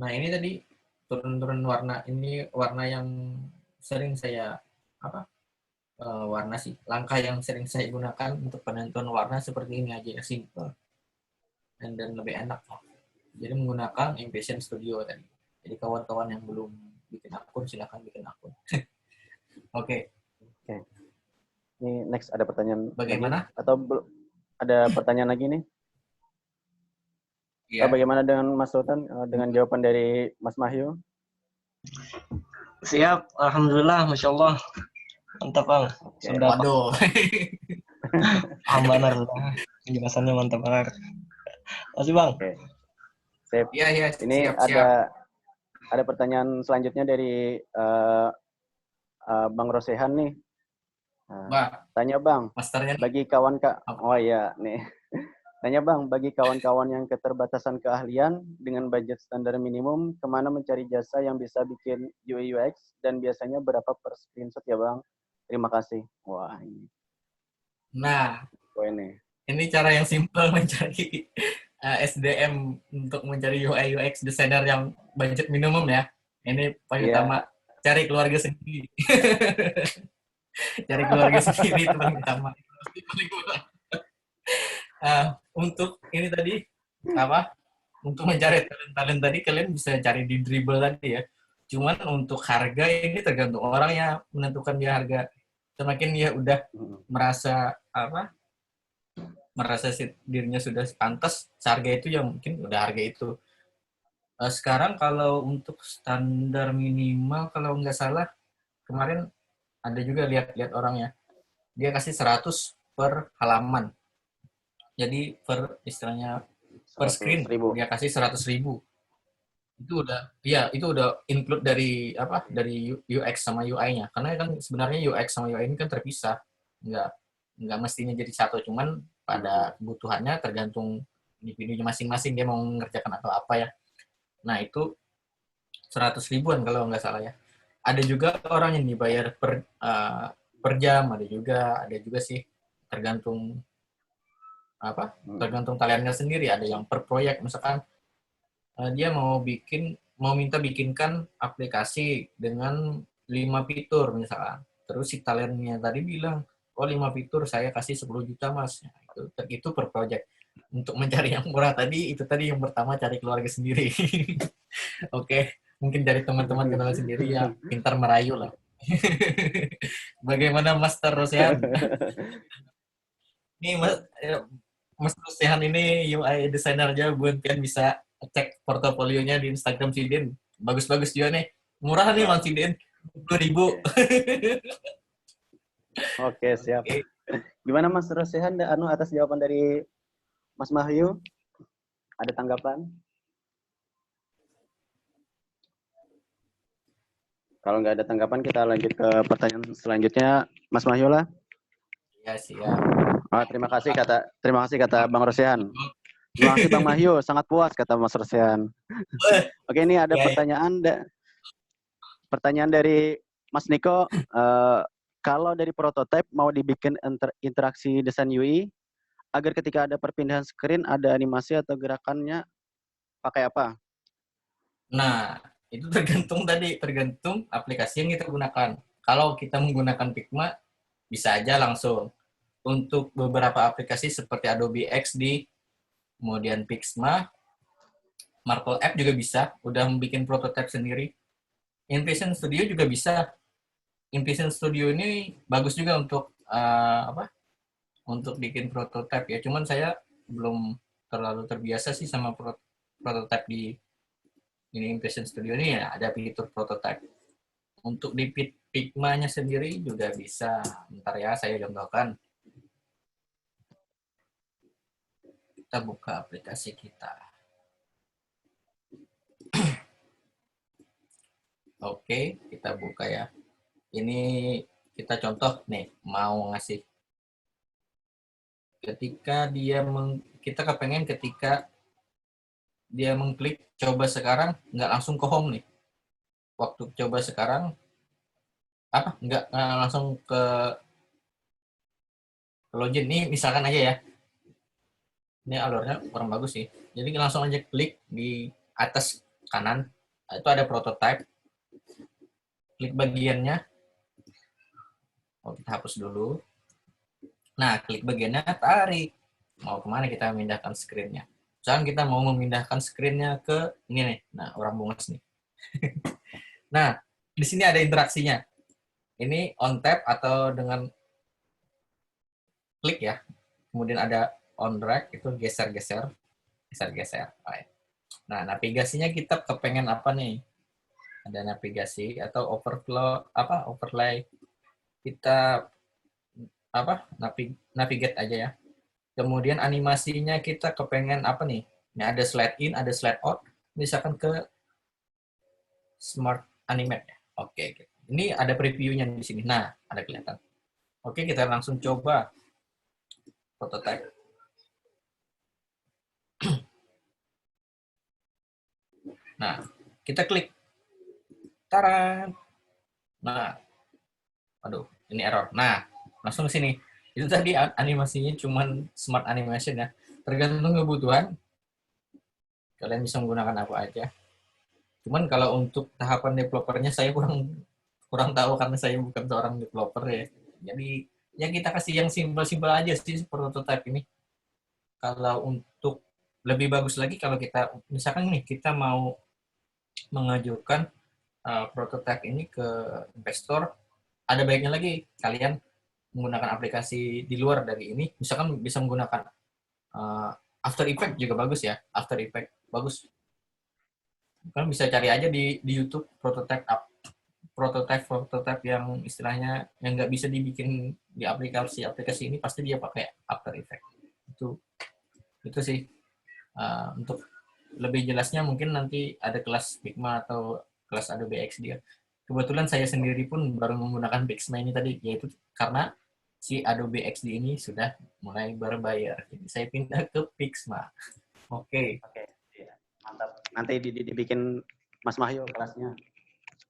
Nah, ini tadi turun-turun warna. Ini warna yang sering saya warna sih. Langkah yang sering saya gunakan untuk penentuan warna seperti ini aja, simple dan lebih enak. Jadi menggunakan InVision Studio tadi. Jadi kawan-kawan yang belum bikin akun silahkan bikin akun. Oke. Oke. Ini next ada pertanyaan Bagaimana? lagi? Atau ada pertanyaan lagi nih? Iya. Bagaimana dengan Mas Sultan dengan jawaban dari Mas Mahyu? Siap, alhamdulillah, masya Allah, mantap bang. Oke. Sudah Waduh. paham benar, penjelasannya mantap banget. Masih bang. Oke. Sip. Iya, Ini siap. ada pertanyaan selanjutnya dari Bang Rosehan nih. Tanya Bang, masternya bagi oh iya nih. Tanya Bang, bagi kawan-kawan yang keterbatasan keahlian dengan budget standar minimum, kemana mencari jasa yang bisa bikin UI UX dan biasanya berapa per screenshot ya Bang? Terima kasih. Wah ini. Nah, ini cara yang simpel mencari SDM untuk mencari UI UX designer yang budget minimum ya. Ini paling utama, cari keluarga sendiri. Cari keluarga sendiri itu paling utama. Untuk ini tadi untuk mencari talent tadi kalian bisa cari di Dribbble tadi ya. Cuman untuk harga ini tergantung orang ya menentukan dia harga. Semakin dia udah merasa dirinya sudah pantas, seharga itu ya mungkin udah harga itu. Sekarang kalau untuk standar minimal kalau nggak salah kemarin ada juga lihat orangnya, dia kasih 100 per halaman. Jadi istilahnya per screen dia kasih 100.000. Itu udah include dari UX sama UI-nya. Karena kan sebenarnya UX sama UI ini kan terpisah. Nggak mestinya jadi satu, cuman pada kebutuhannya tergantung individunya masing-masing dia mau mengerjakan atau apa ya. Nah, itu 100 ribuan kalau nggak salah ya. Ada juga orang yang dibayar per jam, ada juga sih tergantung kaliannya sendiri. Ada yang per proyek, misalkan dia mau minta bikinkan aplikasi dengan 5 fitur misalkan. Terus si talentnya tadi bilang, oh 5 fitur saya kasih 10 juta mas. Nah, itu per proyek. Untuk mencari yang murah tadi, itu tadi yang pertama cari keluarga sendiri. Oke, mungkin dari teman-teman kenalan sendiri ya pintar merayu lah. Bagaimana Master Rosehan? Ini Mas Rosehan ini UI designer jagoan, kan bisa cek portofolionya di Instagram Sidin. Bagus-bagus juga nih. Murah nih Bang Sidin. 10.000. Oke, siap. Gimana Mas Rosehan atas jawaban dari Mas Mahyu? Ada tanggapan? Kalau nggak ada tanggapan, kita lanjut ke pertanyaan selanjutnya, Mas Mahyu lah. Ya, siap. Terima kasih kata Bang Rosehan. Terima kasih Bang Mahyu, sangat puas kata Mas Rosehan. Oke, ini ada pertanyaan dari Mas Niko. Kalau dari prototipe mau dibikin interaksi desain UI, agar ketika ada perpindahan screen ada animasi atau gerakannya, pakai apa? Nah, itu tergantung aplikasi yang kita gunakan. Kalau kita menggunakan Figma, bisa aja langsung. Untuk beberapa aplikasi seperti Adobe XD, kemudian Figma, Marble App juga bisa, udah bikin prototipe sendiri. InVision Studio juga bisa. InVision Studio ini bagus juga untuk untuk bikin prototipe ya. Cuman saya belum terlalu terbiasa sih sama prototipe di InVision Studio ini ya, ada fitur prototipe. Untuk di Figma-nya sendiri juga bisa. Bentar ya, saya contohkan. Kita buka aplikasi kita. Oke, kita buka ya. Ini kita contoh nih, mau ngasih. Ketika kita kepengen ketika dia mengklik coba sekarang, nggak langsung ke home nih. Waktu coba sekarang, Nggak langsung ke login. Nih misalkan aja ya. Ini alurnya kurang bagus sih. Jadi langsung aja klik di atas kanan. Itu ada prototype. Klik bagiannya. Kita hapus dulu. Nah, klik bagiannya, tarik. Mau kemana kita memindahkan screen-nya. Misalkan kita mau memindahkan screen-nya ke ini nih. Nah, orang bungas nih. Nah, di sini ada interaksinya. Ini on tap atau dengan klik ya. Kemudian ada on drag, itu geser-geser. Geser-geser. Nah, navigasinya kita kepengen apa nih? Ada navigasi atau overlay. Kita navigate aja ya. Kemudian animasinya kita kepengen apa nih? Ini ada slide in, ada slide out. Misalkan ke smart animate ya. Oke. Ini ada previewnya di sini. Nah, ada kelihatan. Oke, kita langsung coba prototype. Nah, kita klik. Taran. Nah, aduh, ini error. Nah, langsung ke sini. Itu tadi animasinya cuman smart animation ya. Tergantung kebutuhan. Kalian bisa menggunakan apa aja. Cuman kalau untuk tahapan developernya saya kurang tahu karena saya bukan seorang developer ya. Jadi ya kita kasih yang simpel-simpel aja sih prototype ini. Kalau untuk lebih bagus lagi kalau kita misalkan nih kita mau mengajukan prototype ini ke investor, ada baiknya lagi kalian menggunakan aplikasi di luar dari ini. Misalkan bisa menggunakan After Effects juga bagus ya. After Effects bagus. Kalian bisa cari aja di YouTube prototype yang istilahnya yang nggak bisa dibikin di aplikasi ini pasti dia pakai After Effects. Itu sih. Untuk lebih jelasnya mungkin nanti ada kelas Figma atau kelas Adobe XD. Kebetulan saya sendiri pun baru menggunakan Figma ini tadi, yaitu karena si Adobe XD ini sudah mulai berbayar. Jadi saya pindah ke Figma. Oke. Ya, mantap. Nanti dibikin Mas Mahyo kelasnya.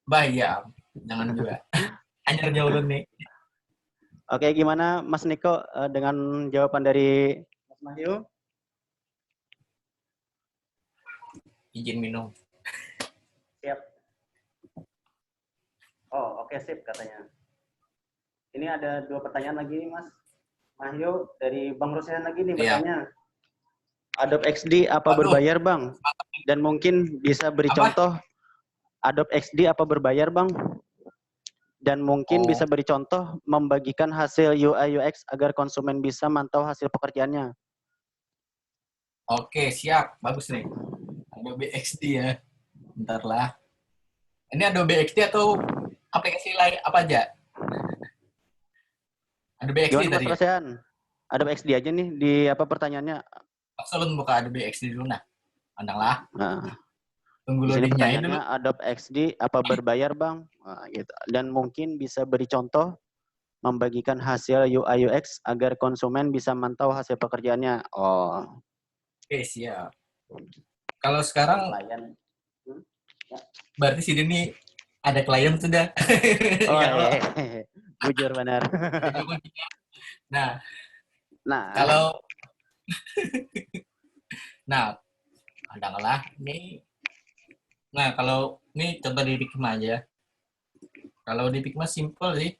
Bayar. Jangan juga. Hanya jauh nih. Oke, gimana Mas Niko dengan jawaban dari Mas Mahyo? Izin minum. Siap. Oh, oke, sip katanya. Ini ada 2 pertanyaan lagi nih, Mas Mahyo. Dari Bang Rusian lagi nih bertanya. Adobe XD apa berbayar, Bang? Dan mungkin bisa beri contoh Adobe XD apa berbayar, Bang? Dan mungkin bisa beri contoh membagikan hasil UI UX agar konsumen bisa mantau hasil pekerjaannya. Oke, siap. Bagus nih. Adobe XD ya. Bentar lah. Ini Adobe XD atau aplikasi lain apa aja? Adobe XD Gimana, tadi. Mas Rosean? Adobe XD aja nih di pertanyaannya. Langsung buka Adobe XD dulu nah. Pandanglah. Nah, Tunggu di sini loadingnya pertanyaannya dulu. Adobe XD apa berbayar, Bang? Nah, gitu. Dan mungkin bisa beri contoh membagikan hasil UI UX agar konsumen bisa mantau hasil pekerjaannya. Oh. Oke, siap. Kalau sekarang berarti sini nih ada klien sudah. Oh, Ya, bujur benar. Nah, Nah, nah, pandanglah nih. Nah, kalau ini contoh di Figma aja. Kalau di Figma simple sih.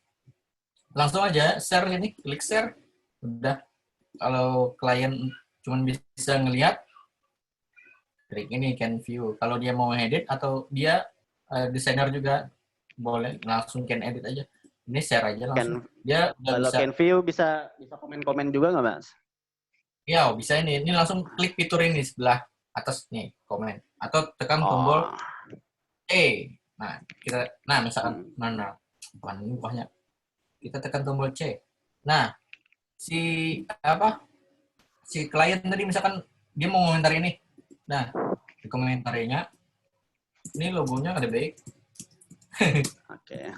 Langsung aja share ini, klik share. Udah. Kalau klien cuma bisa ngelihat, klik ini can view. Kalau dia mau edit atau dia desainer juga boleh langsung can edit aja. Ini share aja langsung. Dia kalau bisa. can view bisa komen-komen juga nggak, Mas? Ya, bisa ini. Ini langsung klik fitur ini sebelah atas nih, komen. Atau tekan tombol Nah, misalkan mana ini buahnya. Kita tekan tombol C. Nah, si klien tadi misalkan dia mau komentar ini. Nah, di komentarnya ini logonya ada baik. Oke.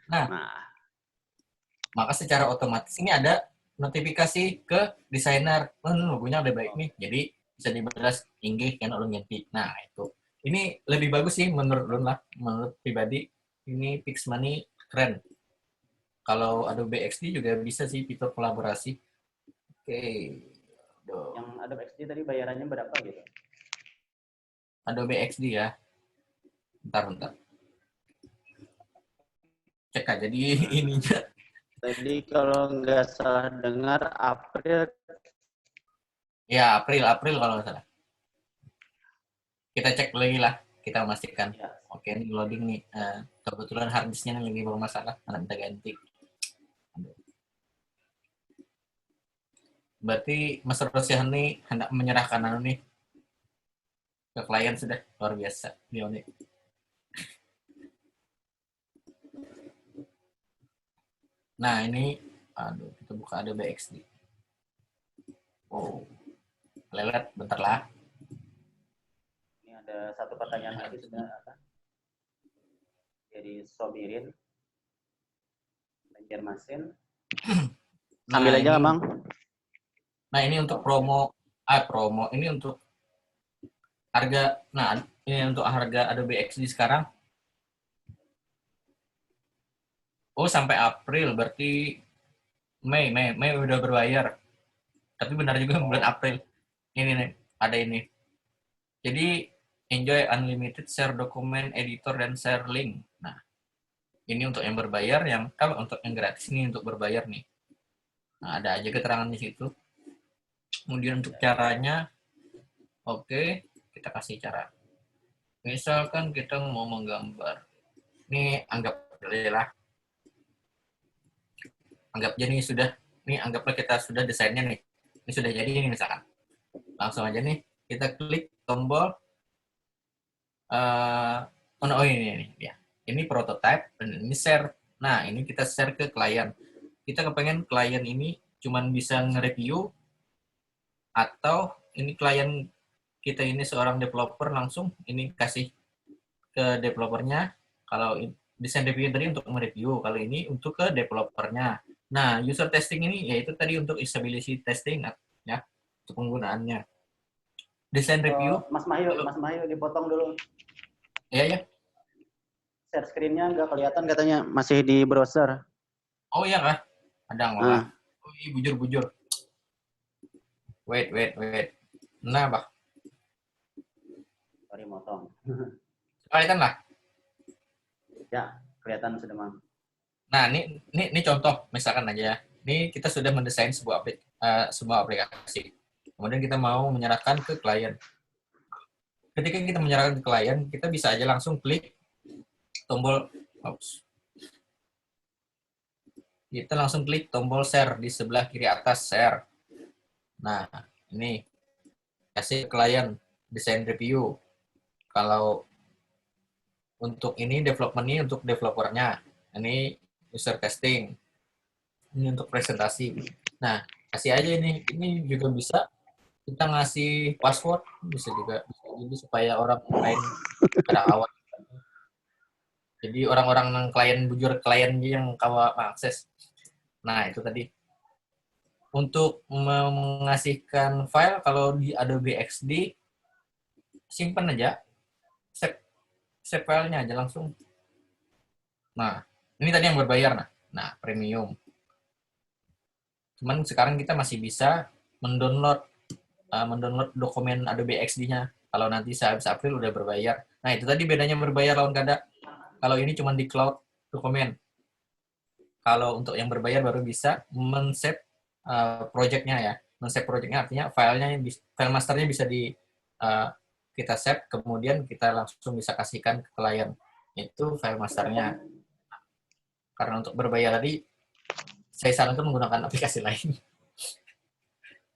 Nah, maka secara otomatis ini ada notifikasi ke desainer. Logonya ada baik nih. Jadi bisa dibalas inggih kan ulun ganti. Nah, itu. Ini lebih bagus sih menurut pribadi. Ini Figma nih Keren. Kalau Adobe XD juga bisa sih fitur kolaborasi. Oke. Yang Adobe XD tadi bayarannya berapa gitu? Adobe XD ya. Bentar. Cek aja di ininya. Tadi kalau nggak salah dengar April. Ya, April kalau nggak salah. Kita cek lagi lah. Kita memastikan. Ya. Oke, ini loading nih. Kebetulan hard disknya lagi bermasalah. Karena kita ganti. Berarti Mas Rosihan nih hendak menyerahkan nih ke klien sudah luar biasa. Bionik. Nah, ini kita buka Adobe XD. Oh, lelet, bentar lah. Ini ada satu pertanyaan lagi sudah apa? Jadi Sobirin, Banjarmasin. Sambil aja, Bang. Nah, ini untuk promo. Ini untuk harga. Nah, ini untuk harga Adobe XD sekarang. Oh, sampai April, berarti Mei udah berbayar. Tapi benar juga bulan April. Ini nih, ada ini. Jadi, enjoy unlimited share dokumen, editor, dan share link. Nah, ini untuk yang berbayar, kalau untuk yang gratis ini untuk berbayar nih. Nah, ada aja keterangan di situ. Kemudian untuk caranya, oke, kita kasih cara. Misalkan kita mau menggambar. Ini anggap lah. Anggap aja nih anggaplah kita sudah desainnya nih. Ini sudah jadi nih misalkan. Langsung aja nih, kita klik tombol ini ya. Ini prototype dan ini share. Nah, ini kita share ke klien. Kita kepengen klien ini cuman bisa nge-review atau ini klien kita ini seorang developer langsung ini kasih ke developernya. Kalau desain review tadi untuk mereview, kalau ini untuk ke developernya. Nah, user testing ini yaitu tadi untuk usability testing ya, untuk penggunaannya. Desain review. Mas Mahyu dipotong dulu. Ya. Share screen-nya nggak kelihatan katanya, masih di browser. Oh iya kah? Ada nggak? Oh iya, bujur. Wait. Nah, Bah. Sorry, motong. Kelihatan lah. Ya, kelihatan sudah, Mang. Nah, ini contoh misalkan aja ya. Ini kita sudah mendesain sebuah aplikasi. Kemudian kita mau menyerahkan ke klien. Ketika kita menyerahkan ke klien, kita bisa aja langsung klik tombol share di sebelah kiri atas share. Nah, ini kasih ke klien desain review. Kalau untuk ini development-nya untuk developernya. Ini user testing. Ini untuk presentasi. Nah, kasih aja ini. Ini juga bisa kita ngasih password, bisa juga jadi supaya orang lain pada awal. Jadi orang-orang yang klien yang kawa akses. Nah, itu tadi. Untuk mengasihkan file kalau di Adobe XD simpan aja. Save filenya aja langsung. Nah, ini tadi yang berbayar nah premium. Cuman sekarang kita masih bisa mendownload dokumen Adobe XD-nya. Kalau nanti sehabis April udah berbayar. Nah, itu tadi bedanya berbayar lawan kada. Kalau ini cuma di cloud dokumen. Kalau untuk yang berbayar baru bisa men-save project-nya ya. Men-save project-nya artinya file masternya bisa kita save, kemudian kita langsung bisa kasihkan ke klien. Itu file masternya. Karena untuk berbayar tadi, saya sarankan menggunakan aplikasi lain.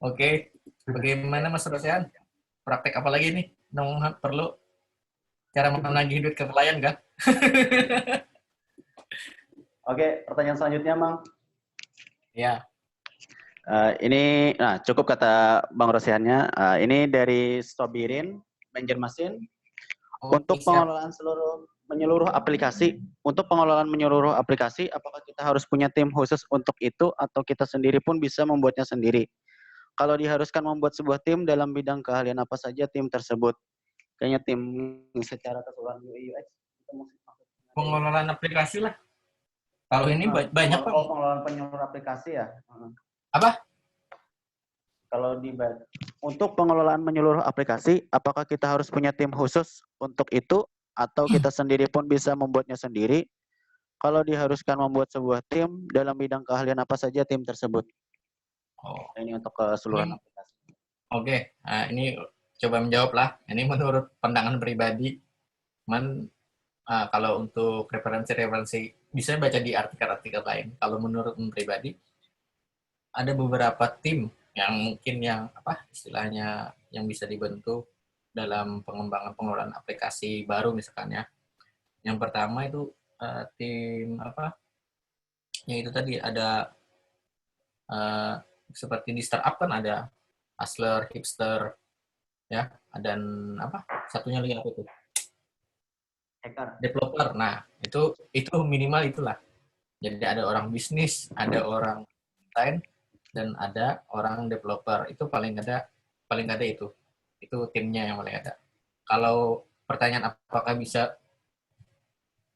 Oke. Bagaimana Mas Rosian? Praktek apa lagi nih? Perlu cara menagih duit ke klien kan? Oke, pertanyaan selanjutnya, Mang. Ya. Ini, cukup kata Bang Rosiannya. Ini dari Sobirin, Banjarmasin. Untuk pengelolaan menyeluruh aplikasi, apakah kita harus punya tim khusus untuk itu atau kita sendiri pun bisa membuatnya sendiri? Kalau diharuskan membuat sebuah tim dalam bidang keahlian apa saja tim tersebut? Kayaknya tim secara keseluruhan UI UX. Pengelolaan aplikasi lah. Kalau ini banyak Pak. Pengelolaan penyeluruh aplikasi ya. Apa? Kalau untuk pengelolaan menyeluruh aplikasi, apakah kita harus punya tim khusus untuk itu atau kita sendiri pun bisa membuatnya sendiri? Kalau diharuskan membuat sebuah tim, dalam bidang keahlian apa saja tim tersebut? Oh, Ini untuk keseluruhan aplikasi. Oke, nah, ini coba menjawab lah. Ini menurut pandangan pribadi, kalau untuk referensi-referensi bisa baca di artikel-artikel lain. Kalau menurut pribadi, ada beberapa tim yang mungkin istilahnya yang bisa dibentuk dalam pengembangan pengelolaan aplikasi baru misalkan ya. Yang pertama itu tim yang itu tadi ada seperti di startup kan ada Hustler, Hipster, ya, dan satunya lagi apa itu? Hacker. Developer. Nah, itu minimal itulah. Jadi ada orang bisnis, ada orang desain, dan ada orang developer. Itu paling ada itu. Itu timnya yang paling ada. Kalau pertanyaan apakah bisa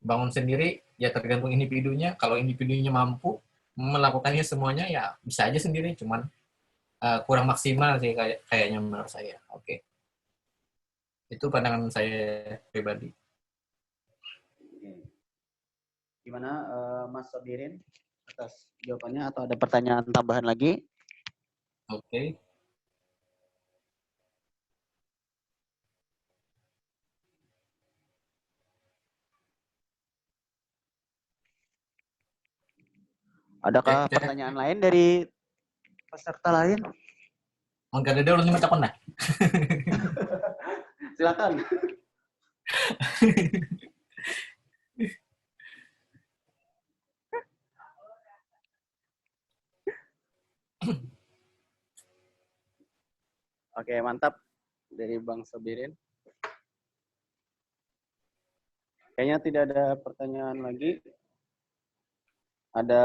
bangun sendiri, ya tergantung individunya. Kalau individunya mampu melakukannya semuanya, ya bisa aja sendiri. Cuman kurang maksimal sih kayaknya menurut saya. Oke. Itu pandangan saya pribadi. Gimana Mas Sobirin atas jawabannya atau ada pertanyaan tambahan lagi? Oke. Adakah pertanyaan lain dari peserta lain? Enggak ada ulun minta pernah. Silakan. Oke, mantap dari Bang Sobirin. Kayaknya tidak ada pertanyaan lagi. Ada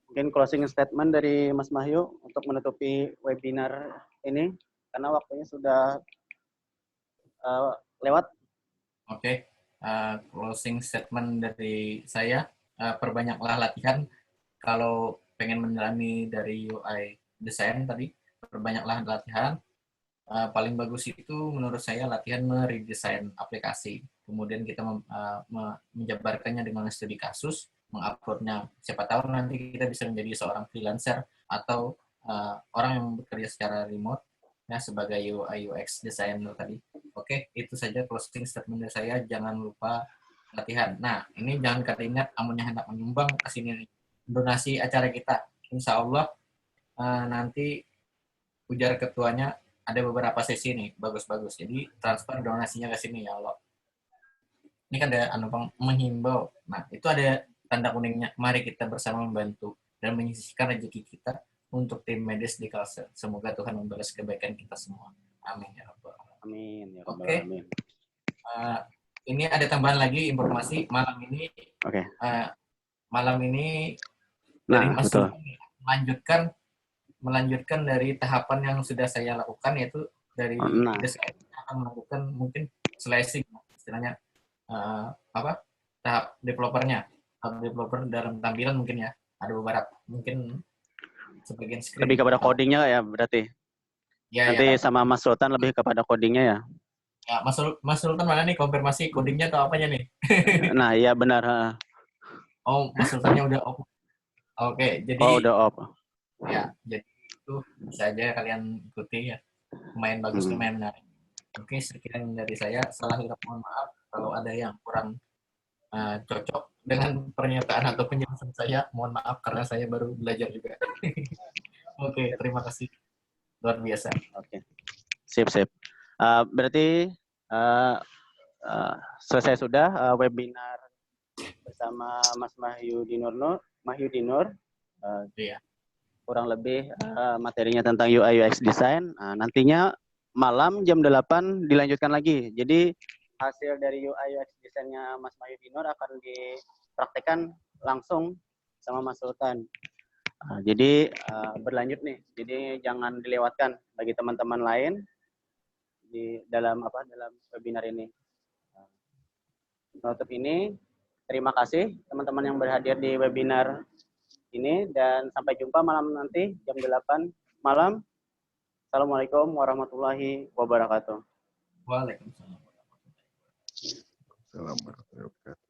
mungkin closing statement dari Mas Mahyu untuk menutupi webinar ini karena waktunya sudah lewat. Oke. Closing statement dari saya, perbanyaklah latihan. Kalau pengen mendalami dari UI desain tadi, perbanyaklah latihan. Paling bagus itu menurut saya latihan meredesain aplikasi. Kemudian kita menjabarkannya dengan studi kasus, menguploadnya. Siapa tahu nanti kita bisa menjadi seorang freelancer atau orang yang bekerja secara remote ya sebagai UI UX designer tadi. Oke, itu saja closing statement dari saya. Jangan lupa latihan. Nah, ini jangan kata ingat amunnya hendak menyumbang ke sini donasi acara kita. Insya Allah nanti ujar ketuanya ada beberapa sesi nih, bagus-bagus. Jadi transfer donasinya ke sini ya Allah. Ini kan ada menghimbau. Nah, itu ada tanda kuningnya. Mari kita bersama membantu dan menyisihkan rezeki kita untuk tim medis di Kalsel. Semoga Tuhan membalas kebaikan kita semua. Amin ya Rabbal Alamin. Amin ya Rabbal Oke. Alamin. Ini ada tambahan lagi informasi malam ini. Oke. Malam ini Nah, dari Mas betul. melanjutkan dari tahapan yang sudah saya lakukan, yaitu dari desain akan melakukan mungkin slicing istilahnya tahap developernya, developer dalam tampilan mungkin ya ada beberapa mungkin sebagian screen lebih kepada codingnya ya berarti ya, nanti ya, sama Mas Sultan lebih kepada codingnya ya. Ya, Mas Sultan mana nih konfirmasi codingnya atau apanya nih? Nah iya benar. Oh, Mas Sultannya udah off. Oke, jadi udah off. Ya, jadi itu bisa aja kalian ikuti ya. Lumayan bagus, lumayan menarik. Oke, sekian dari saya. Salah hilap mohon maaf kalau ada yang kurang cocok dengan pernyataan atau penjelasan saya. Mohon maaf karena saya baru belajar juga. Oke, terima kasih. Luar biasa. Oke. Sip. Berarti selesai sudah webinar bersama Mas Mahyu Dinur. Iya. Kurang lebih materinya tentang UI UX design. Nantinya malam jam 8 dilanjutkan lagi. Jadi hasil dari UI UX desainnya Mas Mahyu Dinur akan dipraktekkan langsung sama Mas Sultan. Jadi berlanjut nih. Jadi jangan dilewatkan bagi teman-teman lain di dalam webinar ini. Untuk ini Terima kasih teman-teman yang berhadir di webinar ini dan sampai jumpa malam nanti jam 8 malam. Assalamualaikum warahmatullahi wabarakatuh. Waalaikumsalam. Assalamualaikum warahmatullahi wabarakatuh.